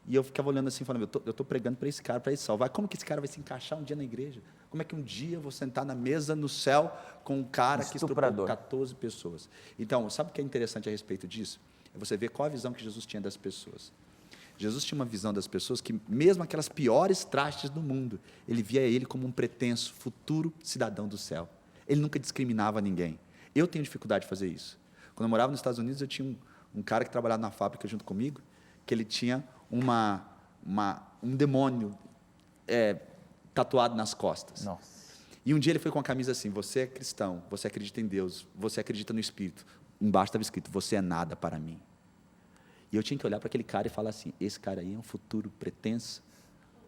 E eu ficava olhando assim, falando, eu estou pregando para esse cara, para ele salvar. Como que esse cara vai se encaixar um dia na igreja? Como é que um dia eu vou sentar na mesa no céu com um cara que estrupou Estuprador. 14 pessoas? Então, sabe o que é interessante a respeito disso? É você ver qual a visão que Jesus tinha das pessoas. Jesus tinha uma visão das pessoas que, mesmo aquelas piores trastes do mundo, ele via ele como um pretenso futuro cidadão do céu. Ele nunca discriminava ninguém. Eu tenho dificuldade de fazer isso. Quando eu morava nos Estados Unidos, eu tinha um cara que trabalhava na fábrica junto comigo, que ele tinha um demônio tatuado nas costas. Nossa. E um dia ele foi com a camisa assim, você é cristão, você acredita em Deus, você acredita no Espírito. Embaixo estava escrito, você é nada para mim. E eu tinha que olhar para aquele cara e falar assim, esse cara aí é um futuro pretenso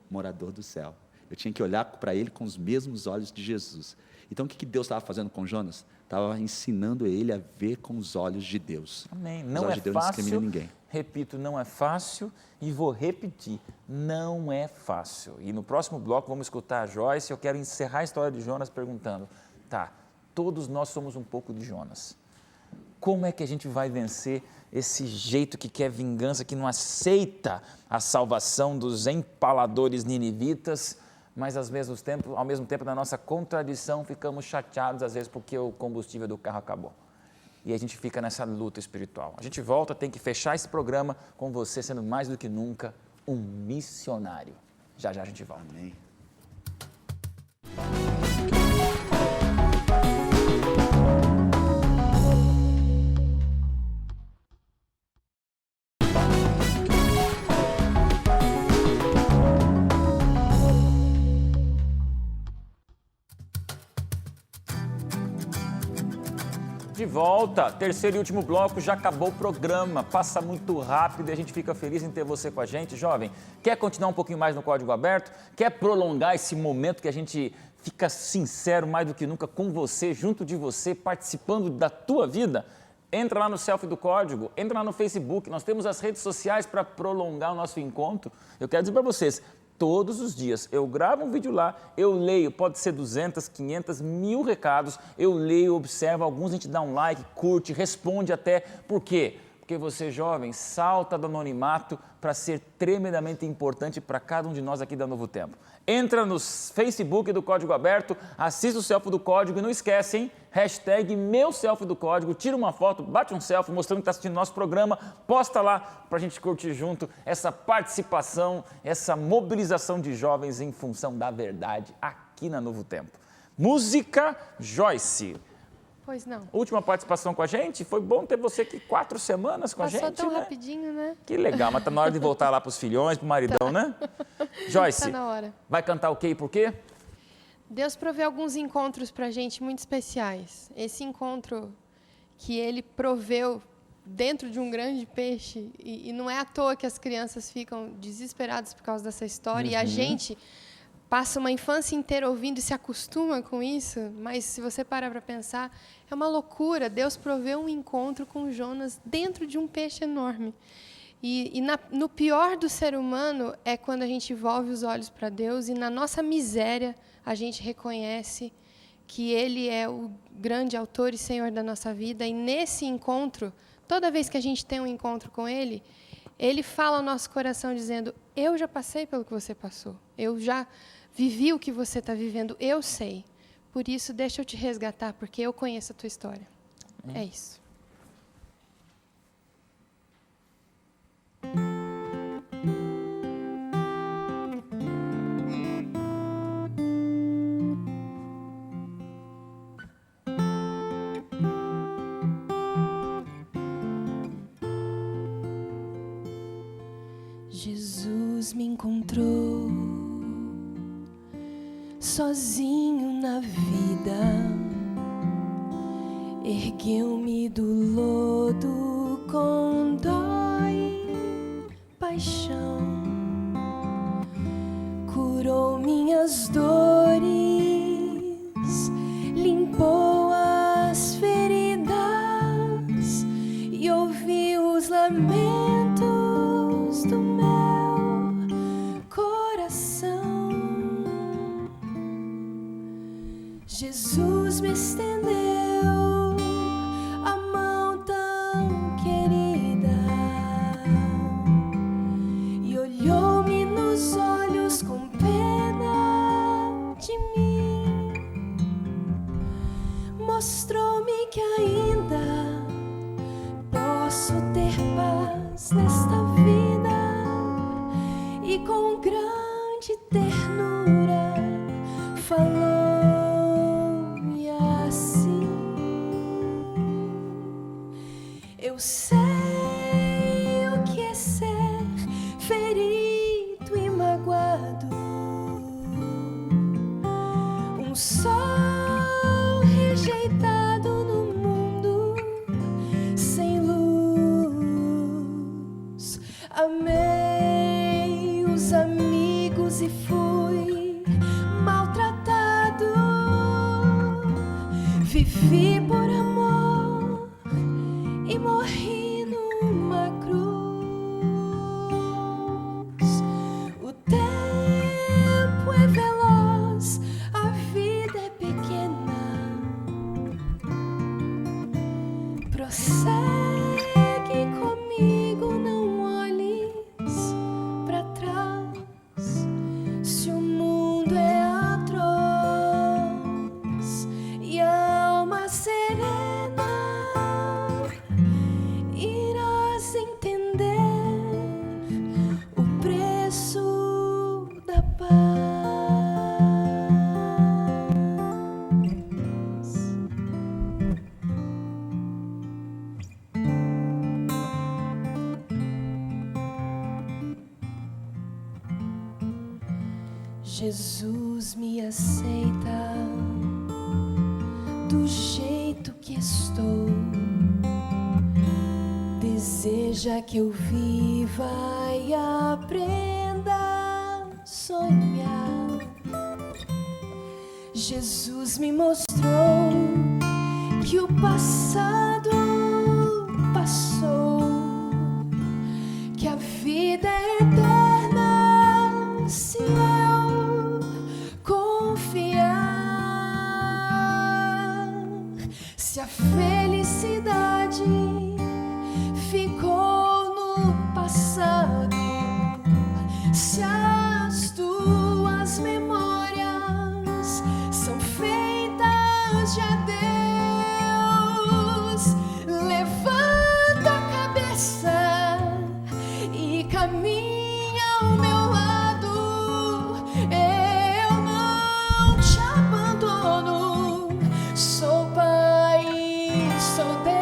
morador do céu. Eu tinha que olhar para ele com os mesmos olhos de Jesus. Então, o que Deus estava fazendo com Jonas? Estava ensinando ele a ver com os olhos de Deus. Amém. Os Não olhos é de Deus não fácil, discriminam ninguém. repito, não é fácil e vou repetir, não é fácil. E no próximo bloco vamos escutar a Joyce. Eu quero encerrar a história de Jonas perguntando, tá, todos nós somos um pouco de Jonas. Como é que a gente vai vencer esse jeito que quer vingança, que não aceita a salvação dos empaladores ninivitas, mas ao mesmo tempo, na nossa contradição, ficamos chateados, às vezes, porque o combustível do carro acabou. E a gente fica nessa luta espiritual. A gente volta, tem que fechar esse programa com você sendo mais do que nunca um missionário. Já já a gente volta. Amém. De volta, terceiro e último bloco, já acabou o programa, passa muito rápido e a gente fica feliz em ter você com a gente. Jovem, quer continuar um pouquinho mais no Código Aberto? Quer prolongar esse momento que a gente fica sincero mais do que nunca com você, junto de você, participando da tua vida? Entra lá no Selfie do Código, entra lá no Facebook, nós temos as redes sociais para prolongar o nosso encontro. Eu quero dizer para vocês, todos os dias eu gravo um vídeo lá, eu leio, pode ser 200, 500, 1000 recados, eu leio, observo, alguns a gente dá um like, curte, responde até. Por quê? Porque você, jovem, salta do anonimato para ser tremendamente importante para cada um de nós aqui da Novo Tempo. Entra no Facebook do Código Aberto, assista o Selfie do Código e não esquece, hein? Hashtag meu selfie do Código, tira uma foto, bate um selfie mostrando que está assistindo nosso programa, posta lá para a gente curtir junto essa participação, essa mobilização de jovens em função da verdade aqui na Novo Tempo. Música, Joyce. Pois não. Última participação com a gente, foi bom ter você aqui 4 semanas com a gente, Passou tão né? rapidinho, né? Que legal, mas tá na hora de voltar lá para os filhões, para o maridão, né? Joyce, Tá na hora. vai cantar o quê e por quê? Deus provê alguns encontros para a gente muito especiais. Esse encontro que Ele proveu dentro de um grande peixe, e não é à toa que as crianças ficam desesperadas por causa dessa história, e a gente passa uma infância inteira ouvindo e se acostuma com isso, mas se você parar para pensar, é uma loucura. Deus proveu um encontro com Jonas dentro de um peixe enorme. No pior do ser humano é quando a gente volve os olhos para Deus e na nossa miséria a gente reconhece que Ele é o grande autor e Senhor da nossa vida. E nesse encontro, toda vez que a gente tem um encontro com Ele, Ele fala ao nosso coração dizendo, eu já passei pelo que você passou, eu já vivi o que você está vivendo, eu sei. Por isso, deixa eu te resgatar, porque eu conheço a tua história. É isso. Jesus me encontrou sozinho na vida, ergueu-me do lodo com dó e paixão, curou minhas dores, limpou as feridas e ouviu os lamentos do meu coração. Jesus me estendeu a mão tão querida e olhou-me nos olhos com pena de mim. Mostrou-me que ainda posso ter paz nesta vida e com grande ternura falou-me assim. Eu sei o que é ser ferido e magoado, um só meus amigos e fui maltratado. Vivi por amor e morri numa cruz. O tempo é veloz, a vida é pequena. Prossegue comigo, não olhes pra trás. Se o mundo é atroz e a alma serena, irás entender o preço da paz. Jesus me aceita do jeito que estou. Deseja que eu viva e aprenda a sonhar. Jesus me mostrou que o passado passou, que a vida é eterna se eu confiar. Se a felicidade ficou no passado, se as tuas memórias são feitas de adeus, levanta a cabeça e caminha ao meu lado. Eu não te abandono, sou Pai, sou Deus.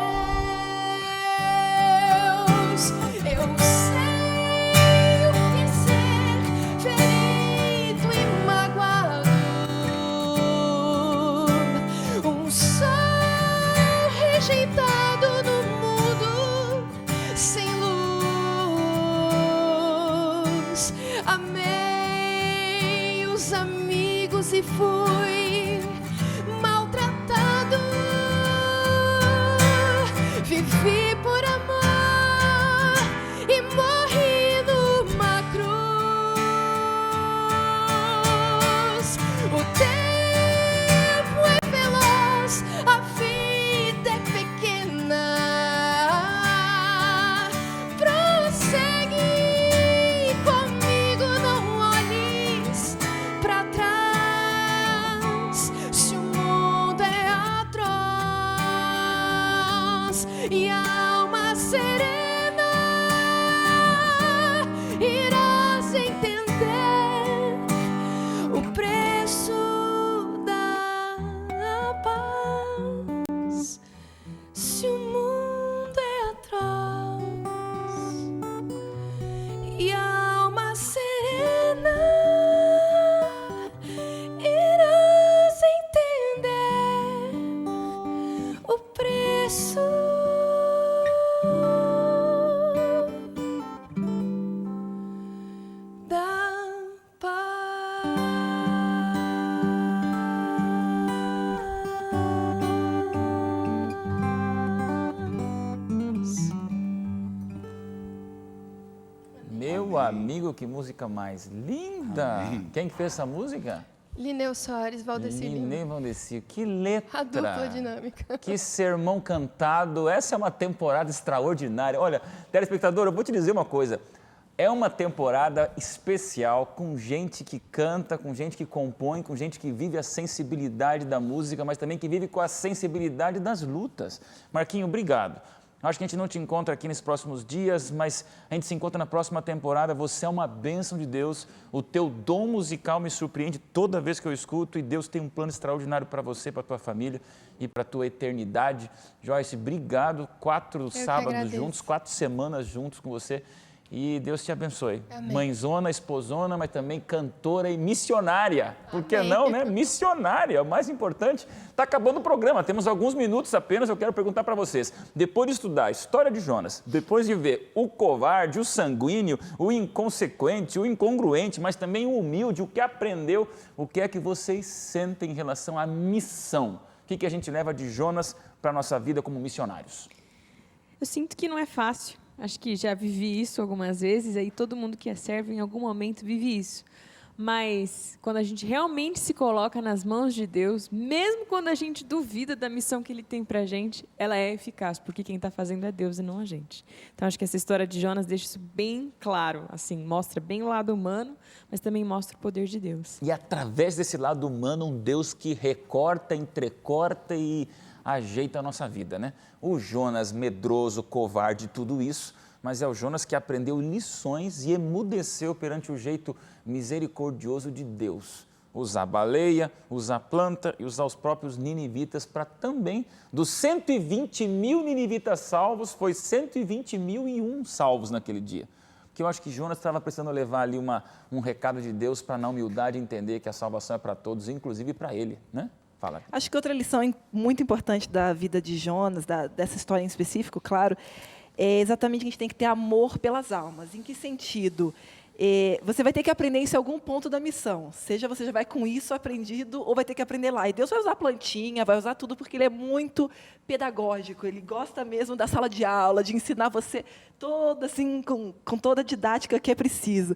Eu sei o que é ser ferido e magoado, um sol rejeitado no mundo sem luz. Amei os amigos e fui maltratado. Vivi por amor e morri numa cruz. O tempo é veloz, a vida é pequena. Prossegue comigo, não olhes pra trás. Se o mundo é atroz e a alma serena, irás entender o preço da paz. Se o mundo é atroz e a alma serena, irás entender o preço da paz. Meu amigo, que música mais linda! Quem que fez essa música? Lineu Soares, Valdecir Lima. Lineu Valdecir. Que letra! A dupla dinâmica. Que sermão cantado. Essa é uma temporada extraordinária. Olha, telespectador, eu vou te dizer uma coisa. É uma temporada especial com gente que canta, com gente que compõe, com gente que vive a sensibilidade da música, mas também que vive com a sensibilidade das lutas. Marquinho, obrigado. Acho que a gente não te encontra aqui nesses próximos dias, mas a gente se encontra na próxima temporada. Você é uma bênção de Deus. O teu dom musical me surpreende toda vez que eu escuto e Deus tem um plano extraordinário para você, para a tua família e para a tua eternidade. Joyce, obrigado. 4 sábados juntos, 4 semanas juntos com você. E Deus te abençoe. Amém. Mãezona, esposona, mas também cantora e missionária. Por que Amém. não, né? Missionária, o mais importante. Está acabando o programa, temos alguns minutos apenas. Eu quero perguntar para vocês. Depois de estudar a história de Jonas, depois de ver o covarde, o sanguíneo, o inconsequente, o incongruente, mas também o humilde, o que aprendeu, o que é que vocês sentem em relação à missão? O que a gente leva de Jonas para a nossa vida como missionários? Eu sinto que não é fácil. Acho que já vivi isso algumas vezes, aí todo mundo que é servo em algum momento vive isso. Mas quando a gente realmente se coloca nas mãos de Deus, mesmo quando a gente duvida da missão que Ele tem pra gente, ela é eficaz, porque quem está fazendo é Deus e não a gente. Então acho que essa história de Jonas deixa isso bem claro, assim, mostra bem o lado humano, mas também mostra o poder de Deus. E através desse lado humano, um Deus que recorta, entrecorta e ajeita a nossa vida, né? O Jonas medroso, covarde, tudo isso, mas é o Jonas que aprendeu lições e emudeceu perante o jeito misericordioso de Deus. Usar a baleia, usar a planta e usar os próprios ninivitas para também, dos 120 mil ninivitas salvos, foi 120.001 salvos naquele dia. Porque eu acho que Jonas estava precisando levar ali um recado de Deus para na humildade entender que a salvação é para todos, inclusive para ele, né? Fala. Acho que outra lição muito importante da vida de Jonas, dessa história em específico, claro, é exatamente que a gente tem que ter amor pelas almas. Em que sentido? Você vai ter que aprender isso em algum ponto da missão. Seja você já vai com isso aprendido ou vai ter que aprender lá. E Deus vai usar plantinha, vai usar tudo porque Ele é muito pedagógico. Ele gosta mesmo da sala de aula, de ensinar você toda, assim, com toda a didática que é preciso.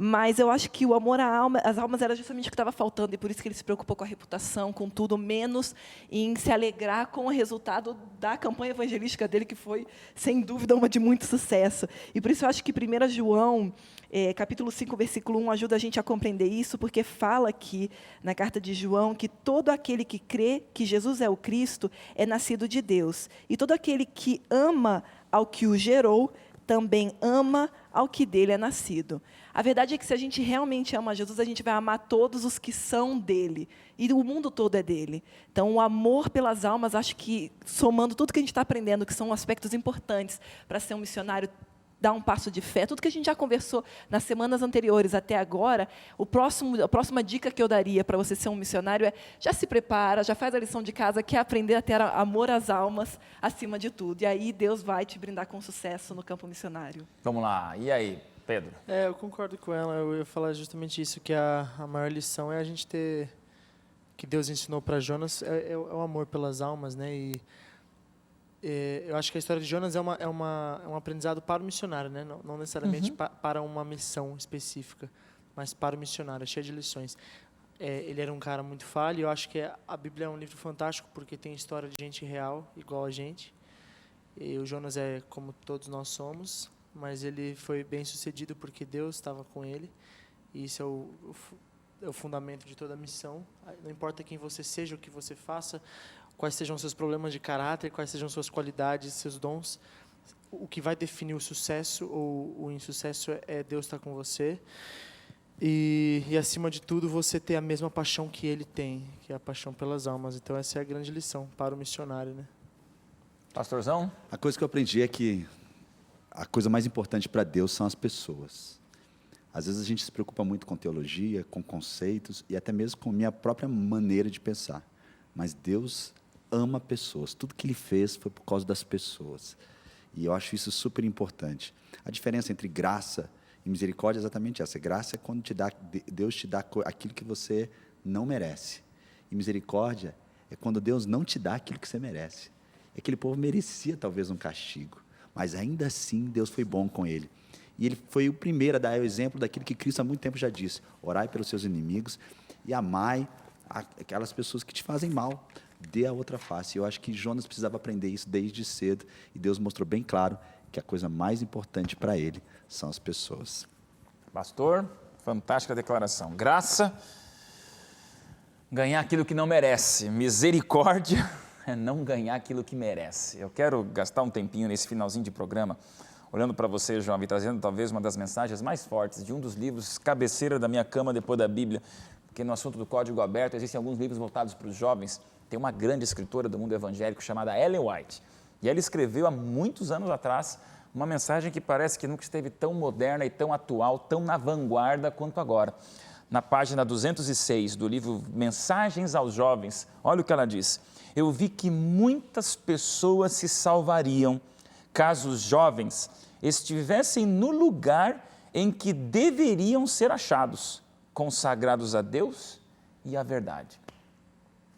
Mas eu acho que o amor às almas era justamente o que estava faltando, e por isso que ele se preocupou com a reputação, com tudo, menos em se alegrar com o resultado da campanha evangelística dele, que foi, sem dúvida, uma de muito sucesso. E por isso eu acho que 1 João, capítulo 5, versículo 1, ajuda a gente a compreender isso, porque fala aqui, na carta de João, que todo aquele que crê que Jesus é o Cristo é nascido de Deus. E todo aquele que ama ao que o gerou, também ama ao que dele é nascido. A verdade é que se a gente realmente ama Jesus, a gente vai amar todos os que são dele. E o mundo todo é dele. Então, o amor pelas almas, acho que, somando tudo que a gente está aprendendo, que são aspectos importantes para ser um missionário, dar um passo de fé, tudo que a gente já conversou nas semanas anteriores até agora, a próxima dica que eu daria para você ser um missionário é: já se prepara, já faz a lição de casa, que é aprender a ter amor às almas acima de tudo. E aí Deus vai te brindar com sucesso no campo missionário. Vamos lá, e aí, Pedro? Eu concordo com ela, eu ia falar justamente isso, que a maior lição é a gente ter, que Deus ensinou para Jonas, é o amor pelas almas, né? E eu acho que a história de Jonas é um aprendizado para o missionário, né? Não necessariamente para uma missão específica, mas para o missionário, é cheio de lições. Ele era um cara muito falho, e eu acho que a Bíblia é um livro fantástico, porque tem história de gente real, igual a gente. E o Jonas é como todos nós somos, mas ele foi bem sucedido porque Deus estava com ele, e isso é o fundamento de toda a missão. Não importa quem você seja, o que você faça, quais sejam os seus problemas de caráter, quais sejam suas qualidades, seus dons, o que vai definir o sucesso ou o insucesso é Deus estar com você. E acima de tudo, você ter a mesma paixão que Ele tem, que é a paixão pelas almas. Então, essa é a grande lição para o missionário, né? Pastorzão? A coisa que eu aprendi é que a coisa mais importante para Deus são as pessoas. Às vezes a gente se preocupa muito com teologia, com conceitos e até mesmo com a minha própria maneira de pensar. Mas Deus ama pessoas. Tudo que Ele fez foi por causa das pessoas. E eu acho isso super importante. A diferença entre graça e misericórdia é exatamente essa. Graça é quando Deus te dá aquilo que você não merece. E misericórdia é quando Deus não te dá aquilo que você merece. Aquele povo merecia talvez um castigo, mas ainda assim Deus foi bom com ele. E ele foi o primeiro a dar o exemplo daquilo que Cristo há muito tempo já disse: orai pelos seus inimigos e amai aquelas pessoas que te fazem mal. Dê a outra face. Eu acho que Jonas precisava aprender isso desde cedo, e Deus mostrou bem claro que a coisa mais importante para ele são as pessoas. Pastor, fantástica declaração. Graça, ganhar aquilo que não merece. Misericórdia é não ganhar aquilo que merece. Eu quero gastar um tempinho nesse finalzinho de programa, olhando para você, João, e trazendo talvez uma das mensagens mais fortes de um dos livros cabeceira da minha cama depois da Bíblia, porque no assunto do Código Aberto existem alguns livros voltados para os jovens. Tem uma grande escritora do mundo evangélico chamada Ellen White, e ela escreveu há muitos anos atrás Uma mensagem que parece que nunca esteve tão moderna e tão atual, tão na vanguarda quanto agora. Na página 206 do livro Mensagens aos Jovens, olha o que ela diz. Eu vi que muitas pessoas se salvariam caso os jovens estivessem no lugar em que deveriam ser achados, consagrados a Deus e à verdade.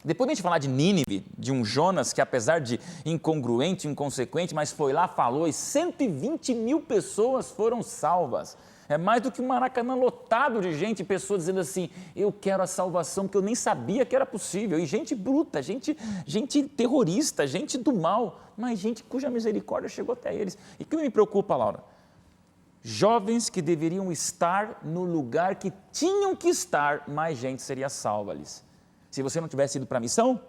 Depois de a gente falar de Nínive, de um Jonas que apesar de incongruente, inconsequente, mas foi lá, falou e 120 mil pessoas foram salvas. É mais do que um Maracanã lotado de gente, pessoas dizendo assim, eu quero a salvação, porque eu nem sabia que era possível. E gente bruta, gente terrorista, gente do mal, mas gente cuja misericórdia chegou até eles. E o que me preocupa, Laura? Jovens que deveriam estar no lugar que tinham que estar, mais gente seria salva ali. Se você não tivesse ido para a missão,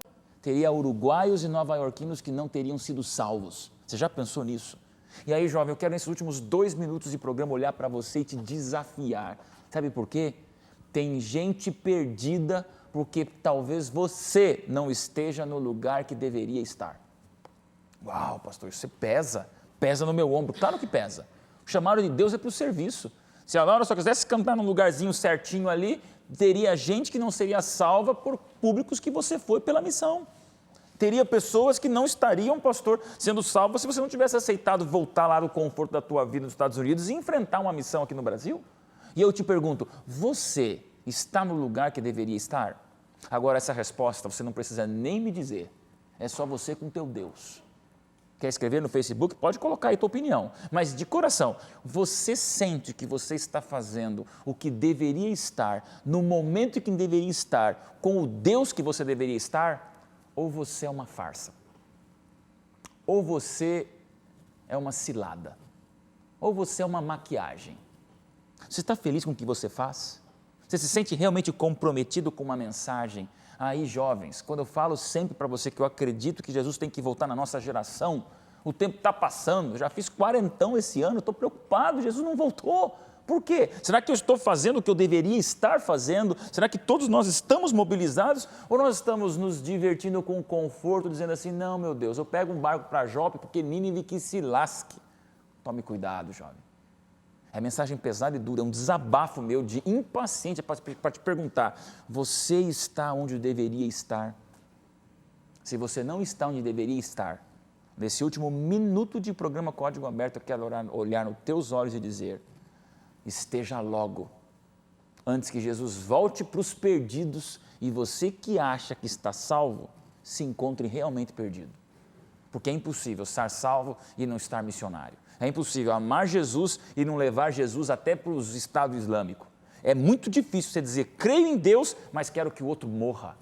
teria uruguaios e nova-iorquinos que não teriam sido salvos. Você já pensou nisso? E aí, jovem, eu quero nesses últimos 2 minutos de programa olhar para você e te desafiar. Sabe por quê? Tem gente perdida porque talvez você não esteja no lugar que deveria estar. Uau, pastor, isso pesa no meu ombro. Claro que pesa. O chamado de Deus é para o serviço. Se a Laura só quisesse cantar num lugarzinho certinho ali, teria gente que não seria salva por públicos que você foi pela missão. Teria pessoas que não estariam, pastor, sendo salvas se você não tivesse aceitado voltar lá do conforto da tua vida nos Estados Unidos e enfrentar uma missão aqui no Brasil. E eu te pergunto, você está no lugar que deveria estar? Agora, essa resposta você não precisa nem me dizer. É só você com teu Deus. Quer escrever no Facebook? Pode colocar aí tua opinião. Mas de coração, você sente que você está fazendo o que deveria estar, no momento em que deveria estar, com o Deus que você deveria estar? Ou você é uma farsa? Ou você é uma cilada? Ou você é uma maquiagem? Você está feliz com o que você faz? Você se sente realmente comprometido com uma mensagem? Aí, jovens, quando eu falo sempre para você que eu acredito que Jesus tem que voltar na nossa geração, o tempo está passando, já fiz 40 esse ano, estou preocupado, Jesus não voltou. Por quê? Será que eu estou fazendo o que eu deveria estar fazendo? Será que todos nós estamos mobilizados? Ou nós estamos nos divertindo com conforto, dizendo assim, não, meu Deus, eu pego um barco para Jope porque Nínive que se lasque. Tome cuidado, jovem. É mensagem pesada e dura, é um desabafo meu de impaciente para te perguntar, você está onde deveria estar? Se você não está onde deveria estar, nesse último minuto de programa Código Aberto, eu quero olhar nos teus olhos e dizer, esteja logo, antes que Jesus volte para os perdidos e você que acha que está salvo, se encontre realmente perdido. Porque é impossível estar salvo e não estar missionário. É impossível amar Jesus e não levar Jesus até para os Estado Islâmico. É muito difícil você dizer, creio em Deus, mas quero que o outro morra.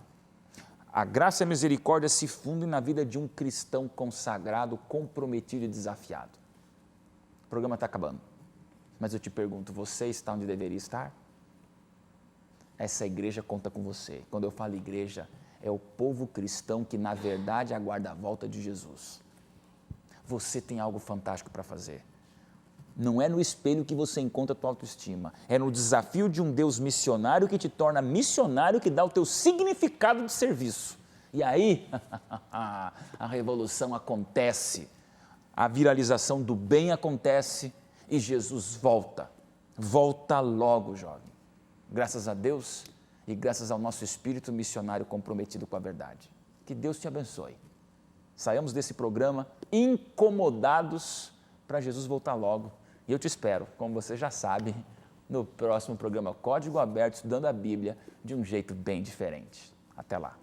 A graça e a misericórdia se fundem na vida de um cristão consagrado, comprometido e desafiado. O programa está acabando, mas eu te pergunto, você está onde deveria estar? Essa igreja conta com você. Quando eu falo igreja, é o povo cristão que na verdade aguarda a volta de Jesus. Você tem algo fantástico para fazer. Não é no espelho que você encontra a tua autoestima, é no desafio de um Deus missionário que te torna missionário, que dá o teu significado de serviço. E aí, a revolução acontece, a viralização do bem acontece e Jesus volta. Volta logo, jovem. Graças a Deus e graças ao nosso espírito missionário comprometido com a verdade. Que Deus te abençoe. Saiamos desse programa incomodados para Jesus voltar logo. E eu te espero, como você já sabe, no próximo programa Código Aberto, estudando a Bíblia de um jeito bem diferente. Até lá.